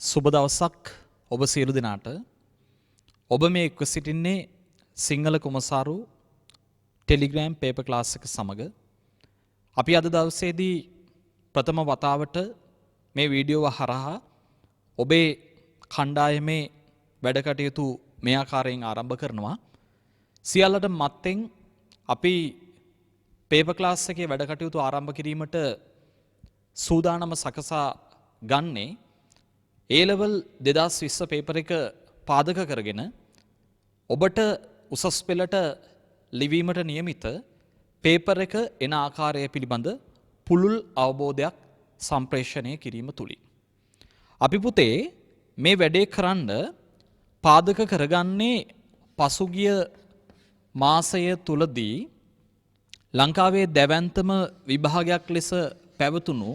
සුබ දවසක් ඔබ සියලු දෙනාට. ඔබ මේ එක්ව සිටින්නේ සිංහල කුමසාරු ටෙලිග්‍රෑම් පේපර් ක්ලාස් එක සමග. අපි අද දවසේදී ප්‍රථම වතාවට මේ වීඩියෝව හරහා ඔබේ කණ්ඩායමේ වැඩ කටයුතු මේ ආකාරයෙන් ආරම්භ කරනවා. සියල්ලට මත්තෙන් අපි පේපර් ක්ලාස් එකේ වැඩ කටයුතු ආරම්භ කිරීමට සූදානම සකසා ගන්නේ A-level 2020 පේපර් එක පාදක කරගෙන ඔබට උසස් පෙළට ලිවීමට නියමිත පේපර් එක එන ආකාරය පිළිබඳ පුළුල් අවබෝධයක් සම්ප්‍රේෂණය කිරීම තුලින් අපි පුතේ මේ වැඩේ කරන්න පාදක කරගන්නේ පසුගිය මාසය තුලදී ලංකාවේ දැවැන්තම විභාගයක් ලෙස පැවතුණු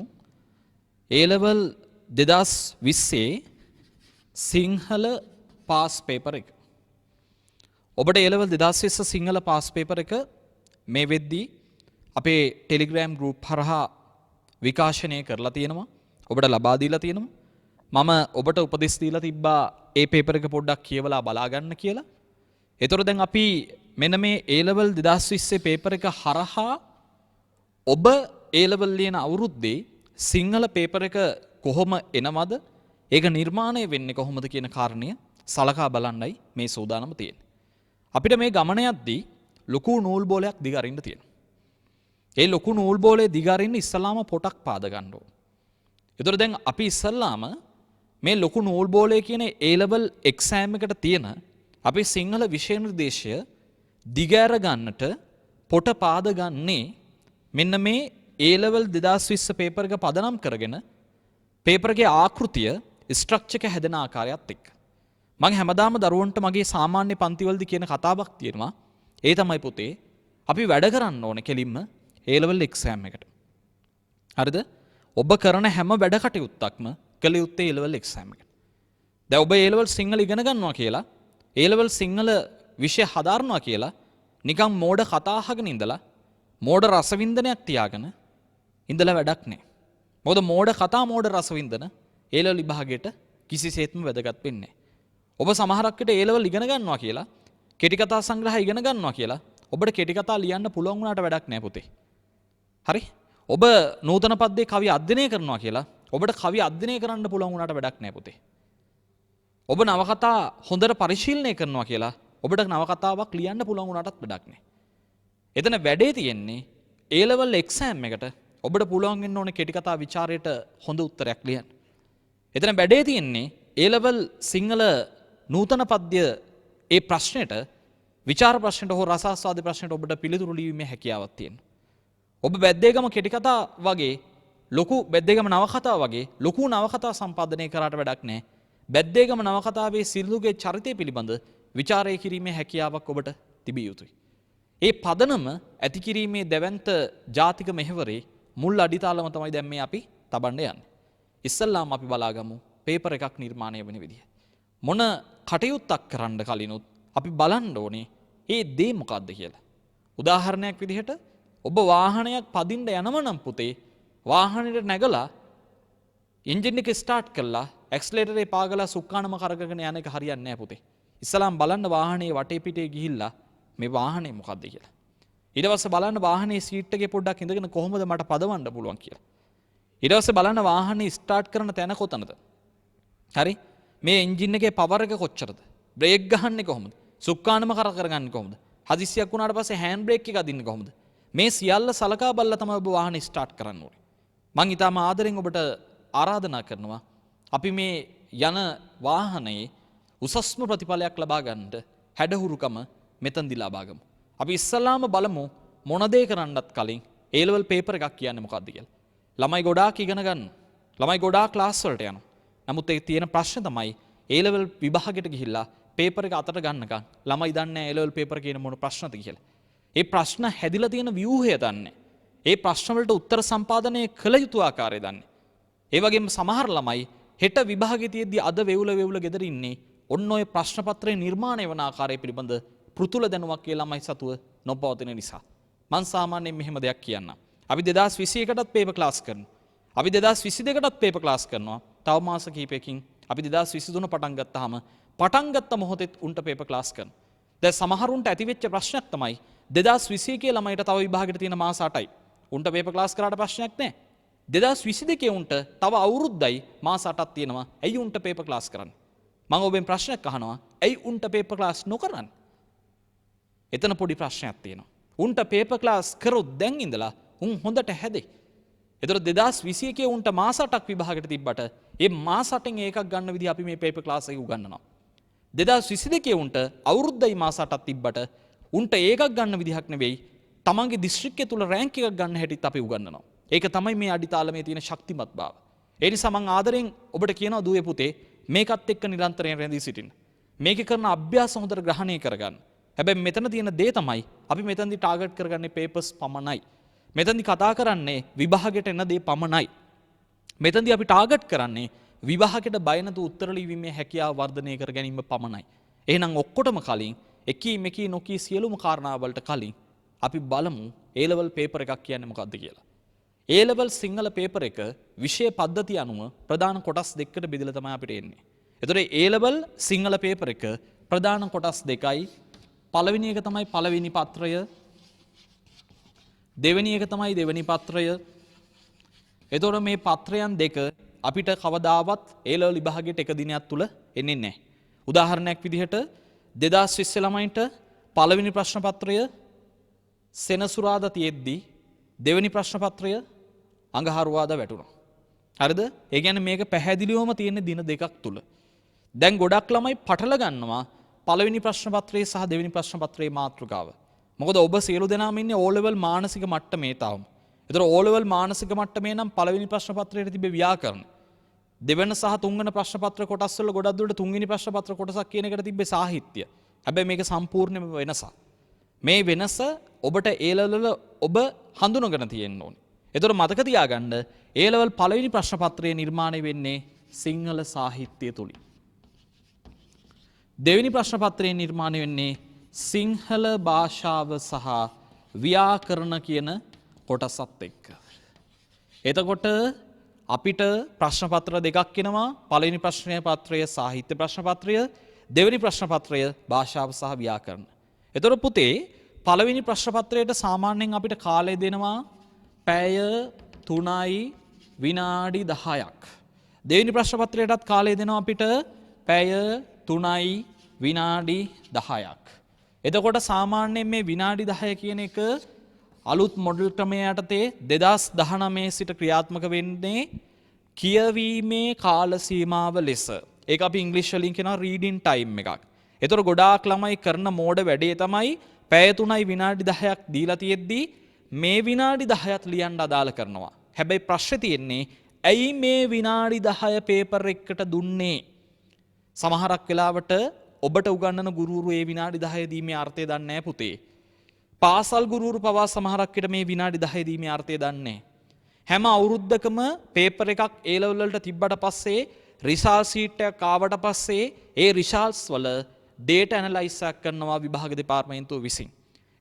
A-level 2020 සිංහල පාස් පේපර් එක. ඔබට A-level 2020 සිංහල පාස් පේපර් එක මේ වෙද්දී අපේ ටෙලිග්‍රෑම් ගෲප් හරහා විකාශනය කරලා තියෙනවා. ඔබට ලබා දීලා තියෙනවා. මම ඔබට උපදෙස් දීලා තිබ්බා ඒ පේපර් එක පොඩ්ඩක් කියවලා බලා ගන්න කියලා. ඒතර දැන් අපි මෙන්න මේ A-level 2020 පේපර් එක හරහා ඔබ A-level ලියන අවුරුද්දේ සිංහල පේපර් එක කොහොම එනවද, ඒක නිර්මාණය වෙන්නේ කොහොමද කියන කාරණය සලකා බලන්නයි මේ සූදානම තියෙන්නේ. අපිට මේ ගමන යද්දී ලොකු නූල් බෝලයක් දිගරින්න තියෙනවා. ඒ ලොකු නූල් බෝලේ දිගරින්න ඉස්සලාම පොටක් පාද ගන්න ඕන. ඒතර දැන් අපි ඉස්සලාම මේ ලොකු නූල් බෝලේ කියන A-level exam එකට තියෙන අපි සිංහල විෂය නිර්දේශය දිගෑර ගන්නට පොට පාද ගන්නේ මෙන්න මේ A-level 2020 පේපර් එක පදනම් කරගෙන පේපර් එකේ ආකෘතිය ස්ට්‍රක්චර් එක හැදෙන ආකාරයත් එක්ක. මම හැමදාම දරුවන්ට මගේ සාමාන්‍ය පන්තිවලදී කියන කතාවක් තියෙනවා. ඒ තමයි පුතේ අපි වැඩ කරන්න ඕනේ කෙලින්ම A-level exam එකට. හරිද? ඔබ කරන හැම වැඩ කටයුත්තක්ම කළ යුත්තේ A-level exam එකට. දැන් ඔබ A-level සිංහල ඉගෙන ගන්නවා කියලා A-level සිංහල විෂය හදාරනවා කියලා නිකන් මෝඩ කතා අහගෙන ඉඳලා මෝඩ රසවින්දනයක් තියාගෙන ඉඳලා වැඩක් නැහැ. මොකද මෝඩ කතා මෝඩ රසවින්දන A-level විභාගයට කිසිසේත්ම වැදගත් වෙන්නේ නැහැ. ඔබ සමහරක් විට A-level ඉගෙන ගන්නවා කියලා කෙටි කතා සංග්‍රහය ඉගෙන ගන්නවා කියලා ඔබට කෙටි කතා ලියන්න පුළුවන් වුණාට වැඩක් නැහැ පුතේ. හරි? ඔබ නූතන පද්‍යයේ කවි අධ්‍යයනය කරනවා කියලා ඔබට කවි අධ්‍යයනය කරන්න පුළුවන් වුණාට වැඩක් නැහැ පුතේ. ඔබ නවකතා හොඳට පරිශීලනය කරනවා කියලා ඔබට නවකතාවක් ලියන්න පුළුවන් වුණාටත් වැඩක් නැහැ. එතන වැඩේ තියෙන්නේ A-level exam එකට ඔබට පුළුවන් වෙන්න ඕනේ කෙටි කතා ਵਿਚාරයට හොඳ උත්තරයක් ලියන්න. එතන වැඩේ තියෙන්නේ A-level සිංහල නූතන පද්‍ය ඒ ප්‍රශ්නෙට විචාර ප්‍රශ්නෙට හෝ රසාස්වාද ප්‍රශ්නෙට ඔබට පිළිතුරු ලියීමේ හැකියාවක් තියෙනවා. ඔබ බැද්දේගම කෙටි කතා වගේ ලොකු බැද්දේගම නවකතා වගේ ලොකු නවකතා සම්පාදනය කරාට වැඩක් නැහැ. බැද්දේගම නවකතාවේ සිල්ලුගේ චරිතය පිළිබඳ විචාරය කිරීමේ හැකියාවක් ඔබට තිබිය යුතුයි. ඒ පදනම ඇති කිරීමේ දැවැන්ත ජාතික මෙහෙවරේ මුල් අඩිතාලම තමයි දැන් මේ අපි තබන්න යන්නේ. ඉස්සල්ලාම අපි බලාගමු පේපර් එකක් නිර්මාණය වෙන විදිය. මොන කටයුත්තක් කරන්න කලිනුත් අපි බලන්න ඕනේ ඒ දේ මොකක්ද කියලා. උදාහරණයක් විදිහට ඔබ වාහනයක් පදින්න යනව නම් පුතේ වාහනේට නැගලා එන්ජින් එක ස්ටාර්ට් කළා ඇක්සලරේටරේ පාගලා සුක්කානම කරගෙන යන එක හරියන්නේ නැහැ පුතේ. ඉස්සලාම් බලන්න වාහනේ වටේ පිටේ ගිහිල්ලා මේ වාහනේ මොකක්ද කියලා. ඊට පස්සේ බලන්න වාහනේ සීට් එකේ පොඩ්ඩක් ඉඳගෙන කොහොමද මට පදවන්න පුළුවන් කියලා. ඊට පස්සේ බලන්න වාහනේ ස්ටාර්ට් කරන තැන කොතනද? හරි? මේ එන්ජින් එකේ පවර් එක කොච්චරද? බ්‍රේක් ගහන්නේ කොහොමද? සුක්කානම කරගන්නේ කොහොමද? හදිස්සියක් වුණාට පස්සේ හෑන්ඩ් බ්‍රේක් එක අදින්නේ කොහොමද? මේ සියල්ල සලකා බලලා තමයි ඔබ වාහනේ ස්ටාර්ට් කරන්න ඕනේ. මම ඊටම ආදරෙන් ඔබට ආරාධනා කරනවා අපි මේ යන වාහනේ උසස්ම ප්‍රතිඵලයක් ලබා ගන්නට හැඩහුරුකම මෙතනදී ලබා ගමු. අපි ඉස්සලාම බලමු මොන දේ කරන්නත් කලින් A-level පේපර් එකක් කියන්නේ මොකක්ද කියලා. ළමයි ගොඩාක් ඉගෙන ගන්න. ළමයි ගොඩාක් ක්ලාස් වලට යනවා. නමුත් ඒ තියෙන ප්‍රශ්න තමයි A-level විභාගයට ගිහිල්ලා පේපර් එක අතට ගන්නකම් ළමයි දන්නේ නැහැ A-level පේපර් කියන මොන ප්‍රශ්නද කියලා. ඒ ප්‍රශ්න හැදිලා තියෙන ව්‍යුහය දන්නේ. ඒ ප්‍රශ්න වලට උත්තර සම්පාදනය කළ යුතු ආකාරය දන්නේ. ඒ වගේම සමහර ළමයි හෙට විභාගයේ තියෙද්දි අද වෙවුල ගෙදර ඉන්නේ ඔන්න ඔය ප්‍රශ්න පත්‍රයේ නිර්මාණය වන ආකාරය පිළිබඳ පෘතුල දැනුමක් ඒ ළමයි සතුව නොපවතින නිසා. මම සාමාන්‍යයෙන් මෙහෙම දෙයක් කියන්නම්. අපි 2021කටත් පේපර් ක්ලාස් කරනවා. අපි 2022කටත් පේපර් ක්ලාස් කරනවා. තව මාස කිහිපයකින් අපි 2023 පටන් ගත්තාම පටන් ගත්ත මොහොතේ උන්ට පේපර් ක්ලාස් කරන. දැන් සමහරුන්ට ඇතිවෙච්ච ප්‍රශ්නයක් තමයි 2021 ළමයිට තව විභාගෙට තියෙන මාස 8යි. උන්ට පේපර් ක්ලාස් කරාට ප්‍රශ්නයක් නැහැ. 2022 උන්ට තව අවුරුද්දයි මාස 8ක් තියෙනවා. ඇයි උන්ට පේපර් ක්ලාස් කරන්නේ? මම ඔබෙන් ප්‍රශ්නයක් අහනවා. ඇයි උන්ට පේපර් ක්ලාස් නොකරන්නේ? එතන පොඩි ප්‍රශ්නයක් තියෙනවා. උන්ට පේපර් ක්ලාස් කරොත් දැන් ඉඳලා උන් හොඳට හැදේ. එතකොට 2021 උන්ට මාස 8ක් විභාගෙට තිබ්බට ඒ මාස 8න් එකක් ගන්න විදිහ අපි මේ පේපර් ක්ලාස් එක උගන්වනවා. 2022 උන්ට අවුරුද්දයි මාස 8ක් තිබ්බට උන්ට ඒකක් ගන්න විදිහක් නෙවෙයි තමන්ගේ දිස්ත්‍රික්කය තුල රෑන්ක් එකක් ගන්න හැටිත් අපි උගන්වනවා. ඒක තමයි මේ අඩිතාලමේ තියෙන ශක්තිමත් බව. ඒ නිසා මම ආදරෙන් ඔබට කියනවා දුවේ පුතේ මේකත් එක්ක නිරන්තරයෙන් රැඳී සිටින්න. මේකේ කරන අභ්‍යාස හොඳට ග්‍රහණය කරගන්න. හැබැයි මෙතන තියෙන දේ තමයි අපි මෙතනදි ටාගට් කරගන්නේ පේපර්ස් පමණයි. මෙතනදි කතා කරන්නේ විභාගයට එන දේ පමණයි. මෙතනදි අපි ටාගට් කරන්නේ විභාගයට බය නැතුව උත්තර ලිවීමේ හැකියාව වර්ධනය කර ගැනීම පමණයි. එහෙනම් ඔක්කොටම කලින් එකී මෙකී නොකී සියලුම කාරණා වලට කලින් අපි බලමු A level paper එකක් කියන්නේ මොකක්ද කියලා. A level සිංහල paper එක විෂය පද්ධතිය අනුව ප්‍රධාන කොටස් දෙකකට බෙදලා තමයි අපිට එන්නේ. ඒතකොට A level සිංහල paper එක ප්‍රධාන කොටස් දෙකයි. පළවෙනි එක තමයි පළවෙනි පත්‍රය. දෙවෙනි එක තමයි දෙවෙනි පත්‍රය. එතකොට මේ පත්‍රයන් දෙක අපිට කවදාවත් A level විභාගයට එක දිනයක් තුල එන්නේ නැහැ. උදාහරණයක් විදිහට 2020 ළමයින්ට පළවෙනි ප්‍රශ්න පත්‍රය සෙනසුරාදා තියෙද්දි දෙවෙනි ප්‍රශ්න පත්‍රය අඟහරුවාදා වැටුණා. හරිද? ඒ කියන්නේ මේක පැහැදිලිවම තියෙන දින දෙකක් තුල. දැන් ගොඩක් ළමයි පටල ගන්නවා පළවෙනි ප්‍රශ්න පත්‍රයේ සහ දෙවෙනි ප්‍රශ්න පත්‍රයේ මාතෘකාව. මොකද ඔබ සියලු දෙනාම ඉන්නේ O level මානසික මට්ටමේ තාම. ඒතර O level මානසික මට්ටමේ නම් පළවෙනි ප්‍රශ්න පත්‍රයේ තිබෙ ව්‍යාකරණ. දෙවන සහ තුන්වන ප්‍රශ්න පත්‍ර කොටස් වල ගොඩක් දුරට තුන්වෙනි ප්‍රශ්න පත්‍ර කොටසක් කියන එකට තිබ්බේ සාහිත්‍ය. හැබැයි මේක සම්පූර්ණයෙන්ම වෙනසක්. මේ වෙනස ඔබට A level ඔබ හඳුනගෙන තියෙන්න ඕනේ. ඒතර මතක තියාගන්න A level පළවෙනි ප්‍රශ්න පත්‍රයේ නිර්මාණය වෙන්නේ සිංහල සාහිත්‍යය තුලින්. දෙවෙනි ප්‍රශ්න පත්‍රයේ නිර්මාණය වෙන්නේ සිංහල භාෂාව සහ ව්‍යාකරණ කියන කොටසත් එක්ක. එතකොට අපිට ප්‍රශ්න පත්‍ර දෙකක් එනවා. පළවෙනි ප්‍රශ්න පත්‍රය සාහිත්‍ය ප්‍රශ්න පත්‍රය, දෙවෙනි ප්‍රශ්න පත්‍රය භාෂාව සහ ව්‍යාකරණ. එතකොට පුතේ පළවෙනි ප්‍රශ්න පත්‍රයට සාමාන්‍යයෙන් අපිට කාලය දෙනවා පැය 3යි විනාඩි 10ක්. දෙවෙනි ප්‍රශ්න පත්‍රයටත් කාලය දෙනවා අපිට පැය 3යි විනාඩි 10ක්. එතකොට සාමාන්‍යයෙන් මේ විනාඩි 10 කියන එක අලුත් මොඩල් ක්‍රමය යටතේ 2019 සිට ක්‍රියාත්මක වෙන්නේ කියවීමේ කාල සීමාව ලෙස. ඒක අපි ඉංග්‍රීසි වලින් කියනවා රීඩින් ටයිම් එකක්. ඒතර ගොඩාක් ළමයි කරන මෝඩ වැඩේ තමයි පැය 3යි විනාඩි 10ක් දීලා තියෙද්දි මේ විනාඩි 10ත් ලියන්න අදාළ කරනවා. හැබැයි ප්‍රශ්නේ තියෙන්නේ ඇයි මේ විනාඩි 10 පේපර් එකකට දුන්නේ? සමහරක් වෙලාවට ඔබට උගන්වන ගුරුවරු ඒ විනාඩි 10 දීමේ අර්ථය දන්නේ නැහැ පුතේ. පාසල් ගුරුවරු පවා සමහරක් විට මේ විනාඩි 10 දීමේ අර්ථය දන්නේ නැහැ. හැම අවුරුද්දකම පේපර් එකක් A level වලට තිබ්බට පස්සේ රිසල්ට් සීට් එකක් ආවට පස්සේ ඒ රිසල්ට්ස් වල ඩේටා ඇනලයිස් එකක් කරනවා විභාග දෙපාර්තමේන්තුව විසින්.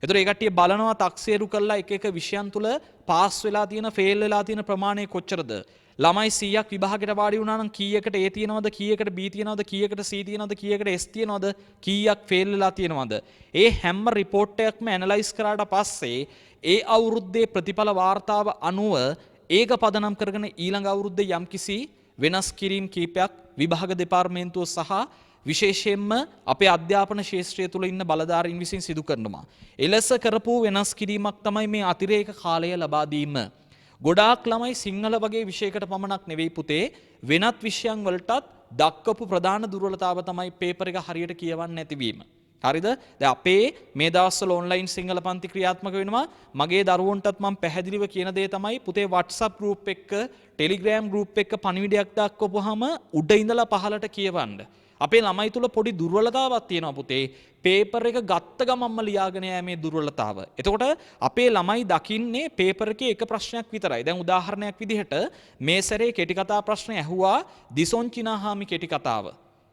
ඒතර ඒ කට්ටිය බලනවා තක්සේරු කරලා එක එක විෂයන් තුල පාස් වෙලා තියෙන ෆේල් වෙලා තියෙන ප්‍රමාණය කොච්චරද? ළමයි 100ක් විභාගයට වාඩි වුණා නම් කීයකට A තියෙනවද, කීයකට B තියෙනවද, කීයකට C තියෙනවද, කීයකට S තියෙනවද, කීයක් ෆේල් වෙලා තියෙනවද? ඒ හැම රිපෝට් එකක්ම ඇනලයිස් කරාට පස්සේ ඒ අවුරුද්දේ ප්‍රතිඵල වාර්තාව අනුව ඒක පදනම් කරගෙන ඊළඟ අවුරුද්දේ යම්කිසි වෙනස් කිරීම් කීපයක් විභාග දෙපාර්තමේන්තුව සහ විශේෂයෙන්ම අපේ අධ්‍යාපන ශාස්ත්‍රය තුළ ඉන්න බලධාරීන් විසින් සිදු කරනවා. එලෙස කරපු වෙනස් කිරීමක් තමයි මේ අතිරේක කාලය ලබා දීම. ගොඩාක් ළමයි සිංහල වගේ විෂයකට පමණක් නෙවෙයි පුතේ වෙනත් විෂයන් වලටත් දක්වපු ප්‍රධාන දුර්වලතාව තමයි පේපර් එක හරියට කියවන්න නැතිවීම. හරිද? දැන් අපේ මේ දවස්වල ඔන්ලයින් සිංහල පන්ති ක්‍රියාත්මක වෙනවා. මගේ දරුවන්ටත් මම පැහැදිලිව කියන දේ තමයි පුතේ WhatsApp group එක්ක Telegram group එක්ක පණිවිඩයක් දක්වපුවාම උඩ ඉඳලා පහළට කියවන්න. අපේ ළමයි තුල පොඩි දුර්වලතාවක් තියෙනවා පුතේ. පේපර් එක ගත්ත ගමන්ම ලියාගෙන යෑමේ දුර්වලතාව. එතකොට අපේ ළමයි දකින්නේ පේපර් එකේ එක ප්‍රශ්නයක් විතරයි. දැන් උදාහරණයක් විදිහට මේ සැරේ කෙටි කතා ප්‍රශ්න ඇහුවා දිසොන්චිනාහාමි කෙටි කතාව.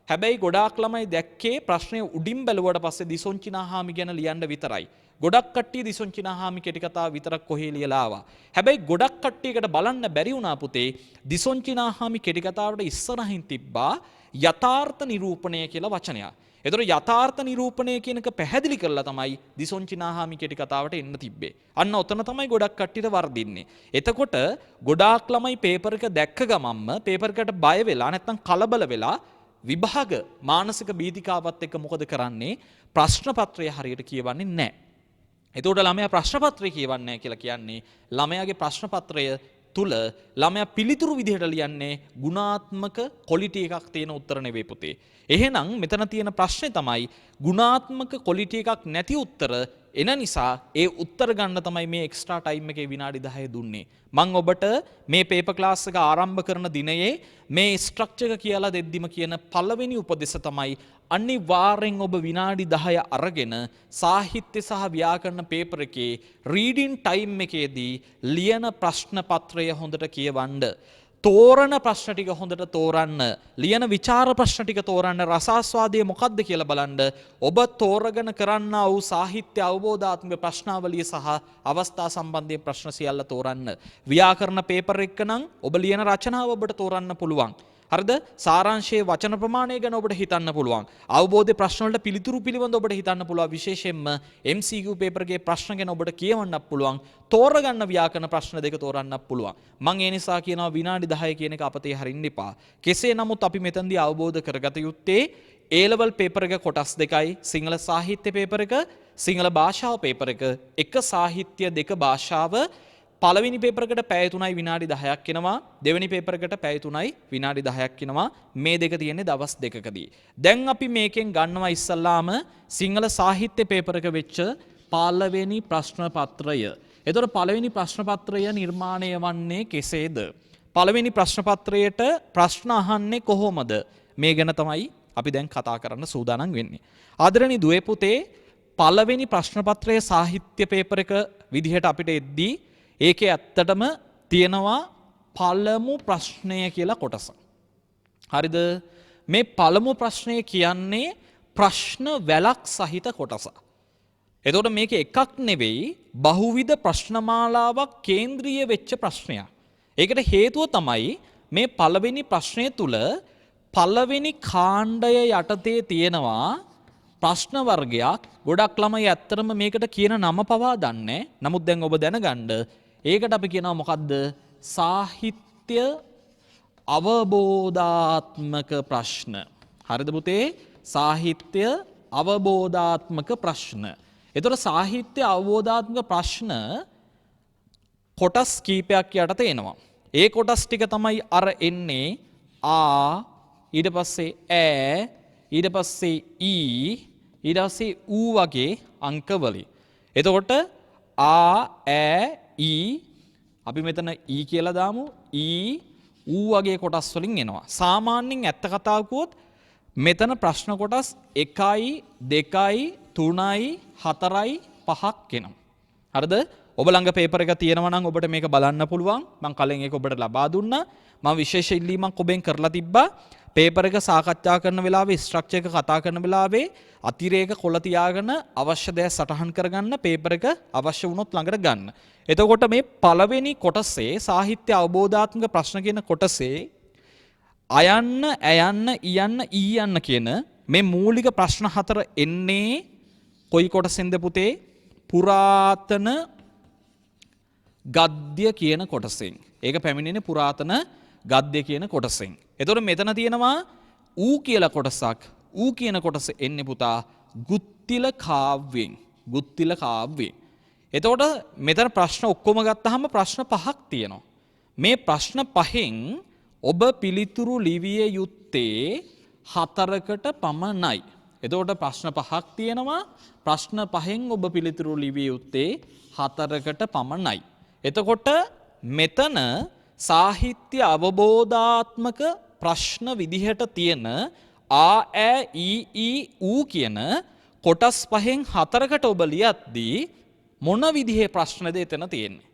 හැබැයි ගොඩාක් ළමයි දැක්කේ ප්‍රශ්නය උඩින් බැලුවට පස්සේ දිසොංචිනාහාමි ගැන ලියන්න විතරයි. ගොඩක් කට්ටිය දිසොංචිනාහාමි කෙටි කතාව විතරක් කොහේ ලියලා ආවා. හැබැයි ගොඩක් කට්ටියකට බලන්න බැරි වුණා පුතේ දිසොංචිනාහාමි කෙටි කතාවට ඉස්සරහින් තිබ්බා යථාර්ථ නිරූපණය කියලා වචනයක්. එතකොට යථාර්ථ නිරූපණය කියනක පැහැදිලි කරලා තමයි දිසොංචිනාහාමි කෙටි කතාවට එන්න තිබ්බේ. අන්න ඔතන තමයි ගොඩක් කට්ටියට වර්ධින්නේ. එතකොට ගොඩාක් ළමයි පේපර් එක දැක්ක ගමන්ම පේපර් එකට බය වෙලා නැත්නම් කලබල වෙලා විභාග මානසික බීතිකාවත් එක්ක මොකද කරන්නේ? ප්‍රශ්න පත්‍රය හරියට කියවන්නේ නැහැ. එතකොට ළමයා ප්‍රශ්න පත්‍රය කියවන්නේ නැහැ කියලා කියන්නේ ළමයාගේ ප්‍රශ්න පත්‍රය තුල ළමයා පිළිතුරු විදිහට ලියන්නේ ගුණාත්මක ක්වොලිටි එකක් තියෙන උත්තර නෙවෙයි පුතේ. එහෙනම් මෙතන තියෙන ප්‍රශ්නේ තමයි ගුණාත්මක ක්වොලිටි එකක් නැති උත්තර එන නිසා ඒ උත්තර ගන්න තමයි මේ එක්ස්ට්‍රා ටයිම් එකේ විනාඩි 10 දුන්නේ. මම ඔබට මේ පේපර් ක්ලාස් එක ආරම්භ කරන දිනයේ මේ ස්ට්‍රක්චර් එක කියලා දෙද්දිම කියන පළවෙනි උපදෙස තමයි අනිවාර්යෙන් ඔබ විනාඩි 10 අරගෙන සාහිත්‍ය සහ ව්‍යාකරණ පේපර් එකේ රීඩින් ටයිම් එකේදී ලියන ප්‍රශ්න පත්‍රය හොඳට කියවන්න. තෝරන ප්‍රශ්න ටික හොඳට තෝරන්න. ලියන විචාර ප්‍රශ්න ටික තෝරන්න. රසාස්වාදය මොකක්ද කියලා බලන්න. ඔබ තෝරගෙන කරන්නා වූ සාහිත්‍ය අවබෝධාත්මක ප්‍රශ්නාවලිය සහ අවස්ථා සම්බන්ධයෙන් ප්‍රශ්න සියල්ල තෝරන්න. ව්‍යාකරණ පේපර් එක නම් ඔබ ලියන රචනාව ඔබට තෝරන්න පුළුවන්. හරිද? සාරාංශයේ වචන ප්‍රමාණය ගැන ඔබට හිතන්න පුළුවන්. අවබෝධයේ ප්‍රශ්න වලට පිළිතුරු පිළිබඳ ඔබට හිතන්න පුළුවන්. විශේෂයෙන්ම MCQ පේපර් එකේ ප්‍රශ්න ගැන ඔබට කියවන්නත් පුළුවන්. තෝරගන්න ව්‍යාකරණ ප්‍රශ්න දෙක තෝරන්නත් පුළුවන්. මම ඒ නිසා කියනවා විනාඩි 10 කියන එක අපතේ හරින්න එපා. කෙසේ නමුත් අපි මෙතනදී අවබෝධ කරගත යුත්තේ A level පේපර් එක කොටස් දෙකයි. සිංහල සාහිත්‍ය පේපර් එක, සිංහල භාෂාව පේපර් එක. එක සාහිත්‍ය දෙක භාෂාව පළවෙනි පේපර් එකට පැය 3යි විනාඩි 10ක් එනවා. දෙවෙනි පේපර් එකට පැය 3යි විනාඩි 10ක් එනවා. මේ දෙක තියෙන්නේ දවස් දෙකකදී. දැන් අපි මේකෙන් ගන්නවා ඉස්සල්ලාම සිංහල සාහිත්‍ය පේපර් එක වෙච්ච පළවෙනි ප්‍රශ්න පත්‍රය. එතකොට පළවෙනි ප්‍රශ්න පත්‍රය නිර්මාණය වන්නේ කෙසේද? පළවෙනි ප්‍රශ්න පත්‍රයට ප්‍රශ්න අහන්නේ කොහොමද? මේ ගැන තමයි අපි දැන් කතා කරන්න සූදානම් වෙන්නේ. ආදරණීය දුවේ පුතේ, පළවෙනි ප්‍රශ්න පත්‍රයේ සාහිත්‍ය පේපර් එක විදිහට අපිට එද්දී ඒකේ ඇත්තටම තියෙනවා පළමු ප්‍රශ්නය කියලා කොටස. හරිද? මේ පළමු ප්‍රශ්නය කියන්නේ ප්‍රශ්න වැලක් සහිත කොටස. එතකොට මේක එකක් නෙවෙයි බහුවිධ ප්‍රශ්නමාලාවක් කේන්ද්‍රීය වෙච්ච ප්‍රශ්නයක්. ඒකට හේතුව තමයි මේ පළවෙනි ප්‍රශ්නය තුල පළවෙනි කාණ්ඩය යටතේ තියෙනවා ප්‍රශ්න වර්ගයක්. ගොඩක් ළමයි ඇත්තටම මේකට කියන නම පවා දන්නේ. නමුත් දැන් ඔබ දැනගන්න ඒකට අපි කියනවා මොකද්ද? සාහිත්‍ය අවබෝධාත්මක ප්‍රශ්න. හරිද පුතේ? සාහිත්‍ය අවබෝධාත්මක ප්‍රශ්න. එතකොට සාහිත්‍ය අවබෝධාත්මක ප්‍රශ්න කොටස් කීපයක් යටතේ එනවා. ඒ කොටස් ටික තමයි අර එන්නේ ආ, ඊට පස්සේ ඈ, ඊට පස්සේ ඊ, ඊට පස්සේ ඌ වගේ අංකවලින්. එතකොට ආ, ඈ, ඊ, අපි මෙතන ඊ කියලා දාමු. ඊ, ඌ වගේ කොටස් වලින් එනවා. සාමාන්‍යයෙන් ඇත්ත කතාව කිව්වොත් මෙතන ප්‍රශ්න කොටස් 1යි 2යි 3යි 4යි 5ක් එනවා. හරිද? ඔබ ළඟ පේපර් එක තියෙනවා නම් ඔබට මේක බලන්න පුළුවන්. මම කලින් ඒක ඔබට ලබා දුන්නා. මම විශේෂ ඉල්ලීමක් ඔබෙන් කරලා තිබ්බා. පේපර් එක සාකච්ඡා කරන වෙලාවේ ස්ට්‍රක්චර් එක කතා කරන වෙලාවේ අතිරේක කොළ තියාගෙන අවශ්‍ය දේ සටහන් කරගන්න, පේපර් එක අවශ්‍ය වුණොත් ළඟට ගන්න. එතකොට මේ පළවෙනි කොටසේ සාහිත්‍ය අවබෝධාත්මක ප්‍රශ්න කියන කොටසේ අයන්න, ඇයන්න, ඉයන්න, ඊයන්න කියන මේ මූලික ප්‍රශ්න 4 එන්නේ කොයි කොටසෙන්ද පුතේ? පුරාතන ගද්‍ය කියන කොටසෙන්. ඒක පැමිණෙන්නේ පුරාතන ගද්‍ය කියන කොටසෙන්. එතකොට මෙතන තියෙනවා ඌ කියලා කොටසක්. ඌ කියන කොටස එන්නේ පුතා ගුත්තිල කාව්‍යෙන්. ගුත්තිල කාව්‍යෙන්. එතකොට මෙතන ප්‍රශ්න ඔක්කොම ගත්තාම ප්‍රශ්න 5ක් තියෙනවා. මේ ප්‍රශ්න 5න් ඔබ පිළිතුරු ලිවිය යුත්තේ 4කට පමණයි. එතකොට ප්‍රශ්න 5ක් තියෙනවා. ප්‍රශ්න 5න් ඔබ පිළිතුරු ලිවිය යුත්තේ 4කට පමණයි. එතකොට මෙතන සාහිත්‍ය අවබෝධාත්මක ප්‍රශ්න විදිහට තියෙන ආ, ඈ, ඊ, ඌ කියන කොටස් 5න් 4කට ඔබ ලියද්දී මොන විදිහේ ප්‍රශ්නද එතන තියෙන්නේ?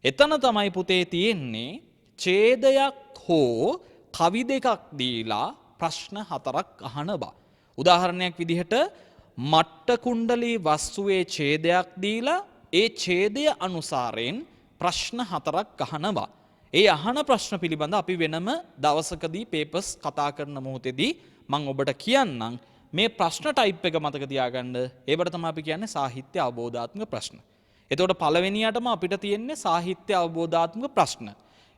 එතන තමයි පුතේ තියෙන්නේ ඡේදයක් හෝ කවි දෙකක් දීලා ප්‍රශ්න 4ක් අහනවා. උදාහරණයක් විදිහට මට්ට කුණ්ඩලී වස්තුවේ ඡේදයක් දීලා ඒ ඡේදය අනුසාරයෙන් ප්‍රශ්න 4ක් අහනවා. ඒ අහන ප්‍රශ්න පිළිබඳ අපි වෙනම දවසකදී පේපර්ස් කතා කරන මොහොතේදී මම ඔබට කියන්නම්. මේ ප්‍රශ්න ටයිප් එක මතක තියාගන්න. ඒවට තමයි අපි කියන්නේ සාහිත්‍ය අවබෝධාත්මක ප්‍රශ්න. එතකොට පළවෙනියටම අපිට තියෙන්නේ සාහිත්‍ය අවබෝධාත්මක ප්‍රශ්න.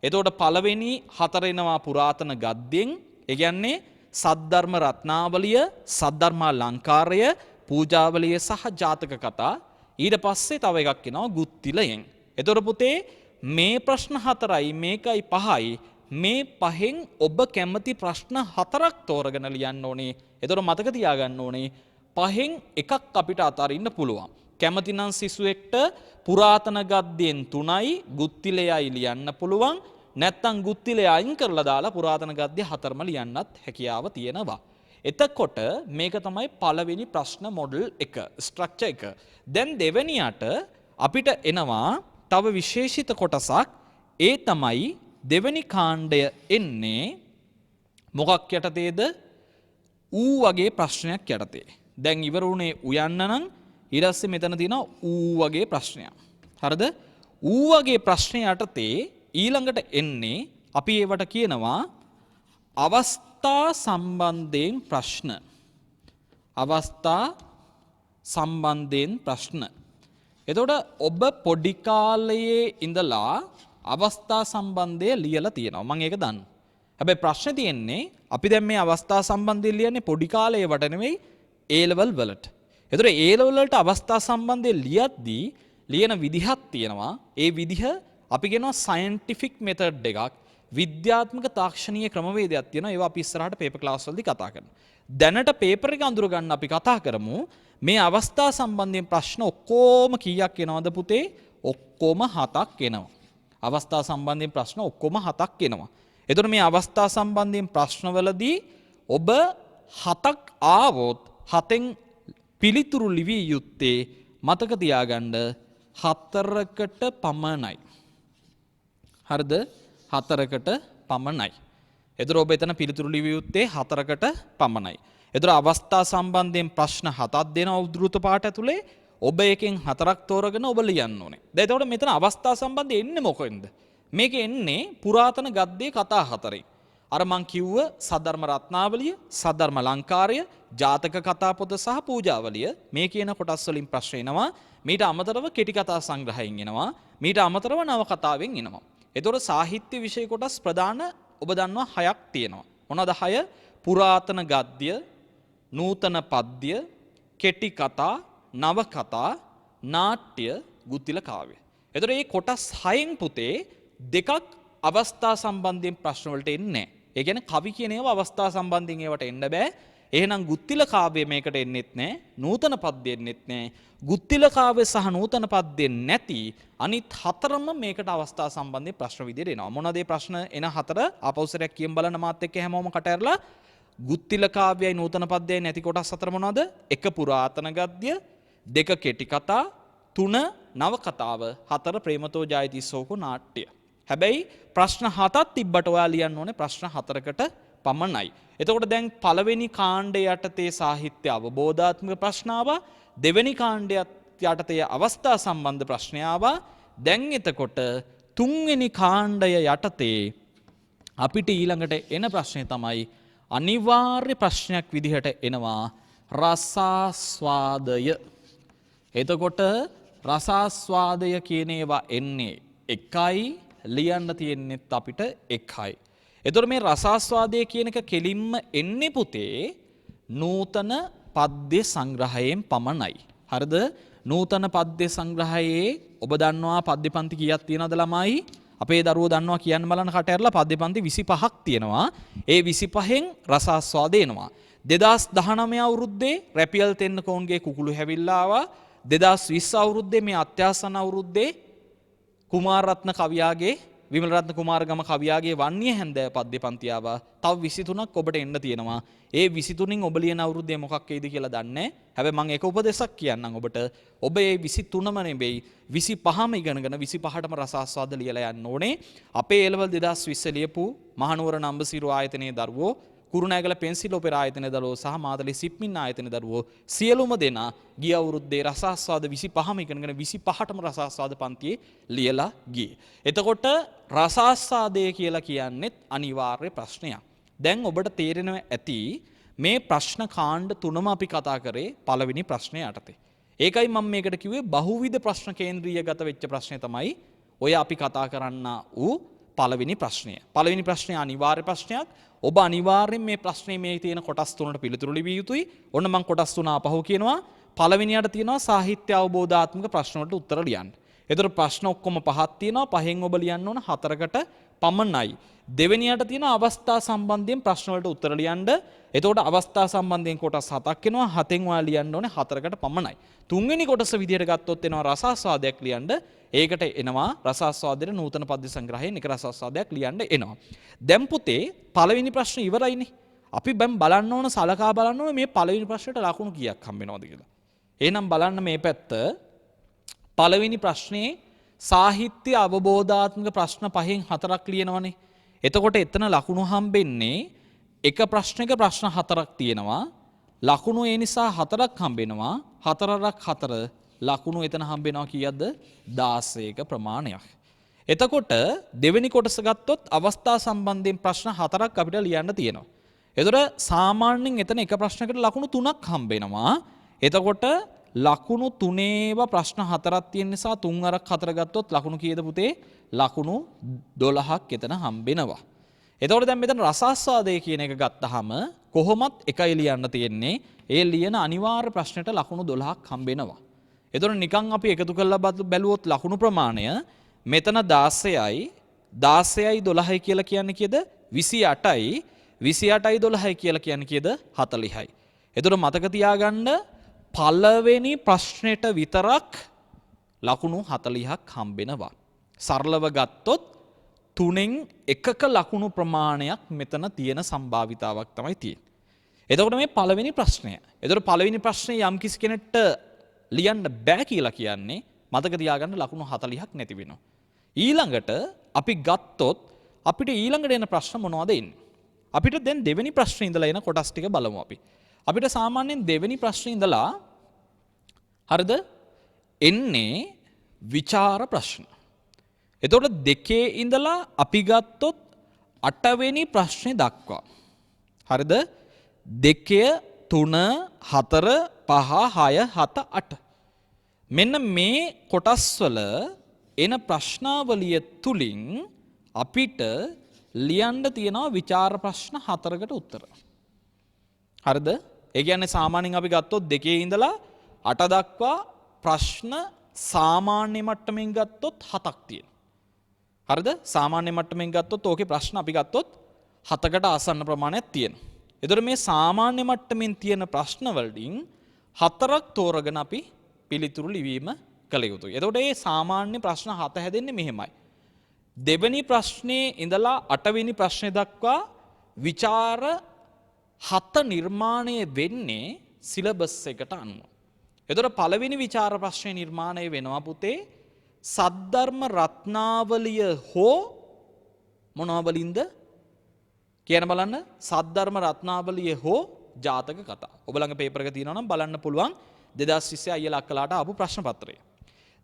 එතකොට පළවෙනි 4 එනවා පුරාතන ගද්දෙන්. ඒ කියන්නේ සද්ධර්ම රත්නාවලිය, සද්ධර්මාලංකාරය, පූජාවලිය සහ ජාතක කතා. ඊට පස්සේ තව එකක් එනවා ගුත්තිලයෙන්. එතකොට පුතේ මේ ප්‍රශ්න 4යි මේකයි 5යි මේ පහෙන් ඔබ කැමති ප්‍රශ්න 4ක් තෝරගෙන ලියන්න ඕනේ. එතකොට මතක තියාගන්න ඕනේ පහෙන් එකක් අපිට අතාරින්න පුළුවන්. කැමති නම් සිසුවෙක්ට පුරාතන ගද්දෙන් 3යි ගුත්තිලයයි ලියන්න පුළුවන්. නැත්තම් ගුත්තිලය අයින් කරලා දාලා පුරාතන ගද්‍ය 4ම ලියන්නත් හැකියාව තියෙනවා. එතකොට මේක තමයි පළවෙනි ප්‍රශ්න මොඩල් එක, ස්ට්‍රක්චර් එක. දැන් දෙවෙනියට අපිට එනවා තව විශේෂිත කොටසක්. ඒ තමයි දෙවෙනි කාණ්ඩය එන්නේ මොකක් යටතේද? ඌ වගේ ප්‍රශ්නයක් යටතේ. දැන් ඉවර වුණේ උයන්න නම් ඊට පස්සේ මෙතන තියෙනවා ඌ වගේ ප්‍රශ්නයක්. හරිද? ඌ වගේ ප්‍රශ්න යටතේ ඊළඟට එන්නේ අපි ඒවට කියනවා අවස්ථා සම්බන්ධයෙන් ප්‍රශ්න. අවස්ථා සම්බන්ධයෙන් ප්‍රශ්න. එතකොට ඔබ පොඩි කාලයේ ඉඳලා අවස්ථා සම්බන්ධය ලියලා තියෙනවා. මම ඒක දන්නවා. හැබැයි ප්‍රශ්නේ තියෙන්නේ අපි දැන් මේ අවස්ථා සම්බන්ධය ලියන්නේ පොඩි කාලයේ වට නෙවෙයි A level වලට. එතකොට A level වලට අවස්ථා සම්බන්ධය ලියද්දී ලියන විදිහක් තියෙනවා. ඒ විදිහ අපි කියනවා scientific method එකක්. විද්‍යාත්මක තාක්ෂණීය ක්‍රමවේදයක් තියෙනවා. ඒවා අපි ඉස්සරහට පේපර් ක්ලාස් වලදී කතා කරනවා. දැනට පේපර් එක අඳුර ගන්න අපි කතා කරමු මේ අවස්ථා සම්බන්ධයෙන් ප්‍රශ්න ඔක්කොම කීයක් එනවද පුතේ? ඔක්කොම 7ක් එනවා. අවස්ථා සම්බන්ධයෙන් ප්‍රශ්න ඔක්කොම 7ක් එනවා. එතකොට මේ අවස්ථා සම්බන්ධයෙන් ප්‍රශ්නවලදී ඔබ 7ක් ආවොත් 7න් පිළිතුරු ලිවිය යුත්තේ මතක තියාගන්න 4කට පමණයි. හරිද? 4කට පමණයි. එතකොට ඔබ එතන පිළිතුරු ලිවිය යුත්තේ 4කට පමණයි. එතකොට අවස්ථා සම්බන්ධයෙන් ප්‍රශ්න 7ක් දෙනවා උද්දෘත පාඨ ඇතුලේ. ඔබ එකෙන් 4ක් තෝරගෙන ඔබ ලියන්න ඕනේ. දැන් එතකොට මෙතන අවස්ථා සම්බන්ධය එන්නේ මොකෙන්ද? මේක එන්නේ පුරාතන ගද්දේ කතා 4යි. අර මං කිව්ව සද්ධර්ම රත්නාවලිය, සද්ධර්ම අලංකාරය, ජාතක කතා පොත සහ පූජාවලිය මේ කියන කොටස් වලින් ප්‍රශ්න එනවා. මීට අමතරව කෙටි කතා සංග්‍රහයෙන් එනවා. මීට අමතරව නව කතාවෙන් එනවා. එතකොට සාහිත්‍ය විෂය කොටස් ප්‍රධාන ඔබ දන්නවා 6ක් තියෙනවා. මොනවද 6? පුරාතන ගද්‍ය, නූතන පද්‍ය, කෙටි කතා, නව කතා, නාට්‍ය, ගුත්තිල කාව්‍ය. එතකොට මේ කොටස් 6න් පුතේ දෙකක් අවස්ථා සම්බන්ධයෙන් ප්‍රශ්න වලට එන්නේ නැහැ. ඒ කියන්නේ කවි කියන ඒවා අවස්ථා සම්බන්ධයෙන් ඒවට එන්න බෑ. එහෙනම් ගුත්තිල කාව්‍ය මේකට එන්නෙත් නැහැ. නූතන පද්‍ය එන්නෙත් නැහැ. ගුත්තිල කාව්‍ය සහ නූතන පද්‍ය නැති අනිත් 4ම මේකට අවස්ථා සම්බන්ධයෙන් ප්‍රශ්න විදියට එනවා. මොනවද මේ ප්‍රශ්න එන 4? ආපෞසරයක් කියන් බලන්න මාත් එක්ක හැමෝම කට ඇරලා. ගුත්තිල කාව්‍යයි නූතන පද්‍යයි නැති කොටස් 4 මොනවද? 1 පුරාතන ගද්‍ය, 2 කෙටි කතා, 3 නව කතාව, 4 ප්‍රේමතෝ ජයතිස්සෝකෝ නාට්‍ය. හැබැයි ප්‍රශ්න 7ක් තිබ්බට ඔයා ලියන්න ඕනේ ප්‍රශ්න 4කට පමණයි. එතකොට දැන් පළවෙනි කාණ්ඩය යටතේ සාහිත්‍ය අවබෝධාත්මක ප්‍රශ්න ආවා. දෙවෙනි කාණ්ඩය යටතේ අවස්ථා සම්බන්ධ ප්‍රශ්න ආවා. දැන් එතකොට තුන්වෙනි කාණ්ඩය යටතේ අපිට ඊළඟට එන ප්‍රශ්නේ තමයි අනිවාර්ය ප්‍රශ්නයක් විදිහට එනවා රසාස්වාදය. එතකොට රසාස්වාදය කියන ඒවා එන්නේ එකයි ලියන්න තියෙන්නෙත් අපිට එකයි. එතකොට මේ රසාස්වාදය කියන එක කෙලින්ම එන්නේ පුතේ නූතන පද්‍ය සංග්‍රහයෙන් පමණයි. හරිද? නූතන පද්‍ය සංග්‍රහයේ ඔබ දන්නවා පද්‍ය පන්ති කීයක් තියෙනවද ළමයි? අපේ දරුවෝ දන්නවා කියන්න බලන්න කට ඇරලා පද්‍ය පන්ති 25ක් තියෙනවා. ඒ 25න් රසාස්වාදය එනවා. 2019 අවුරුද්දේ රැපියල් තෙන්නකෝන්ගේ කුකුළු හැවිල්ලා ආවා. 2020 අවුරුද්දේ මේ අත්‍යාසන අවුරුද්දේ කුමාරරත්න කවියාගේ විමලරත්න කුමාරගම කවියාගේ වන්නිය හැන්දෑ පද්‍ය පන්ති ආවා. තව 23ක් ඔබට එන්න තියෙනවා. ඒ 23න් ඔබ ලියන අවුරුද්දේ මොකක් වෙයිද කියලා දන්නේ නැහැ. හැබැයි මම එක උපදේශක් කියන්නම් ඔබට. ඔබ ඒ 23ම නෙවෙයි 25ම ඉගෙනගෙන 25ටම රසාස්වාද ලියලා යන්න ඕනේ. අපේ A level 2020 ලියපු මහනුවර නම්බසිරු ආයතනයේ දරුවෝ කුරුණෑගල පෙන්සිල් ඔපෙරා ආයතන දරුවෝ සහ මාතලේ සිප්මින් ආයතන දරුවෝ සියලුම දෙනා ගිය අවුරුද්දේ රසාස්වාද 25ම ඉගෙනගෙන 25ටම රසාස්වාද පන්තියේ ලියලා ගියේ. එතකොට රසාස්වාදය කියලා කියන්නේත් අනිවාර්ය ප්‍රශ්නයක්. දැන් ඔබට තේරෙනවා ඇති මේ ප්‍රශ්න කාණ්ඩ තුනම අපි කතා කරේ පළවෙනි ප්‍රශ්නය යටතේ. ඒකයි මම මේකට කිව්වේ බහුවිධ ප්‍රශ්න කේන්ද්‍රීයගත වෙච්ච ප්‍රශ්නය තමයි ඔය අපි කතා කරන්න වූ පළවෙනි ප්‍රශ්නය. පළවෙනි ප්‍රශ්නය අනිවාර්ය ප්‍රශ්නයක්. ඔබ අනිවාර්යෙන් මේ ප්‍රශ්නේ මේ තියෙන කොටස් තුනට පිළිතුරු ලිවිය යුතුයි. ඔන්න මම කොටස් තුන ආපහු කියනවා. පළවෙනියට තියෙනවා සාහිත්‍ය අවබෝධාත්මක ප්‍රශ්න වලට උත්තර ලියන්න. ඒතර ප්‍රශ්න ඔක්කොම පහක් තියෙනවා. පහෙන් ඔබ ලියන්න ඕන 4කට පමණයි. දෙවෙනියට තියෙන අවස්ථා සම්බන්ධයෙන් ප්‍රශ්න වලට උත්තර ලියන්න. එතකොට අවස්ථා සම්බන්ධයෙන් කොටස් 7ක් එනවා. 7න් ඔයාලා ලියන්න ඕනේ 4කට පමණයි. තුන්වෙනි කොටස විදියට ගත්තොත් එනවා රසාස්වාදයක් ලියන්න. ඒකට එනවා රසාස්වාදයේ නූතන පද්‍ය සංග්‍රහයෙන් එක රසාස්වාදයක් ලියන්න එනවා. දැන් පුතේ පළවෙනි ප්‍රශ්න ඉවරයිනේ. අපි දැන් බලන්න ඕන සලකා බලන්න ඕන මේ පළවෙනි ප්‍රශ්නෙට ලකුණු කීයක් හම්බ වෙනවද කියලා. එහෙනම් බලන්න මේ පැත්ත පළවෙනි ප්‍රශ්නේ සාහිත්‍ය අවබෝධාත්මක ප්‍රශ්න 5න් 4ක් ලියනවනේ. එතකොට එතන ලකුණු හම්බෙන්නේ එක ප්‍රශ්නයක ප්‍රශ්න 4ක් තියෙනවා. ලකුණු ඒ නිසා 4ක් හම්බෙනවා. 4 ලකුණු එතන හම්බෙනවා කීයක්ද? 16ක ප්‍රමාණයක්. එතකොට දෙවෙනි කොටස ගත්තොත් අවස්ථා සම්බන්ධයෙන් ප්‍රශ්න 4ක් අපිට ලියන්න තියෙනවා. එතකොට සාමාන්‍යයෙන් එතන එක ප්‍රශ්නයකට ලකුණු 3ක් හම්බෙනවා. එතකොට ලකුණු 3ේව ප්‍රශ්න 4ක් තියෙන නිසා 3 අරක් 4 ගත්තොත් ලකුණු කීයද පුතේ? ලකුණු 12ක් එතන හම්බෙනවා. එතකොට දැන් මෙතන රසාස්වාදය කියන එක ගත්තාම කොහොමත් එකයි ලියන්න තියෙන්නේ. ඒ ලියන අනිවාර්ය ප්‍රශ්නෙට ලකුණු 12ක් හම්බෙනවා. එතකොට නිකන් අපි එකතු කරලා බැලුවොත් ලකුණු ප්‍රමාණය මෙතන 16යි 16යි 12යි කියලා කියන්නේ කීයද? 28යි 28යි 12යි කියලා කියන්නේ කීයද? 40යි. එතකොට මතක තියාගන්න පළවෙනි ප්‍රශ්නෙට විතරක් ලකුණු 40ක් හම්බෙනවා. සරලව ගත්තොත් 3න් එකක ලකුණු ප්‍රමාණයක් මෙතන තියෙන සම්භාවිතාවක් තමයි තියෙන්නේ. එතකොට මේ පළවෙනි ප්‍රශ්නය. එතකොට පළවෙනි ප්‍රශ්නේ යම් කිසි කෙනෙක්ට ලියන්න බෑ කියලා කියන්නේ මතක තියාගන්න ලකුණු 40ක් නැති වෙනවා. ඊළඟට අපි ගත්තොත් අපිට ඊළඟට එන ප්‍රශ්න මොනවද එන්නේ? අපිට දැන් දෙවෙනි ප්‍රශ්නේ ඉඳලා එන කොටස් ටික බලමු අපි. අපිට සාමාන්‍යයෙන් දෙවෙනි ප්‍රශ්නේ ඉඳලා හරිද එන්නේ විචාර ප්‍රශ්න. එතකොට දෙකේ ඉඳලා අපි ගත්තොත් 8 වෙනි ප්‍රශ්නේ දක්වා. හරිද? 2 3 4 5 6 7 8. මෙන්න මේ කොටස් වල එන ප්‍රශ්නාවලිය තුලින් අපිට ලියන්න තියෙනවා විචාර ප්‍රශ්න 4කට උත්තර. හරිද? ඒ කියන්නේ සාමාන්‍යයෙන් අපි ගත්තොත් 2 ඉඳලා 8 දක්වා ප්‍රශ්න සාමාන්‍ය මට්ටමින් ගත්තොත් 7ක් තියෙනවා. හරිද? සාමාන්‍ය මට්ටමින් ගත්තොත් ඕකේ ප්‍රශ්න අපි ගත්තොත් 7කට ආසන්න ප්‍රමාණයක් තියෙනවා. එතකොට මේ සාමාන්‍ය මට්ටමින් තියෙන ප්‍රශ්න වලින් 4ක් තෝරගෙන අපි පිළිතුරු ලිවීම කළ යුතුයි. එතකොට මේ සාමාන්‍ය ප්‍රශ්න 7 හැදෙන්නේ මෙහෙමයි. දෙවෙනි ප්‍රශ්නේ ඉඳලා 8 වෙනි ප්‍රශ්නේ දක්වා විචාර 7 නිර්මාණය වෙන්නේ සිලබස් එකට අනුව. එතකොට පළවෙනි විචාර ප්‍රශ්නේ නිර්මාණය වෙනවා පුතේ සද්ධර්ම රත්නාවලිය හෝ මොනවා වලින්ද කියන බලන්න සද්ධර්ම රත්නාවලිය හෝ ජාතක කතා. ඔබ ළඟ පේපර් එක තියෙනවා නම් බලන්න පුළුවන් 2020 අයියලා අක්කලාට ආපු ප්‍රශ්න පත්‍රය.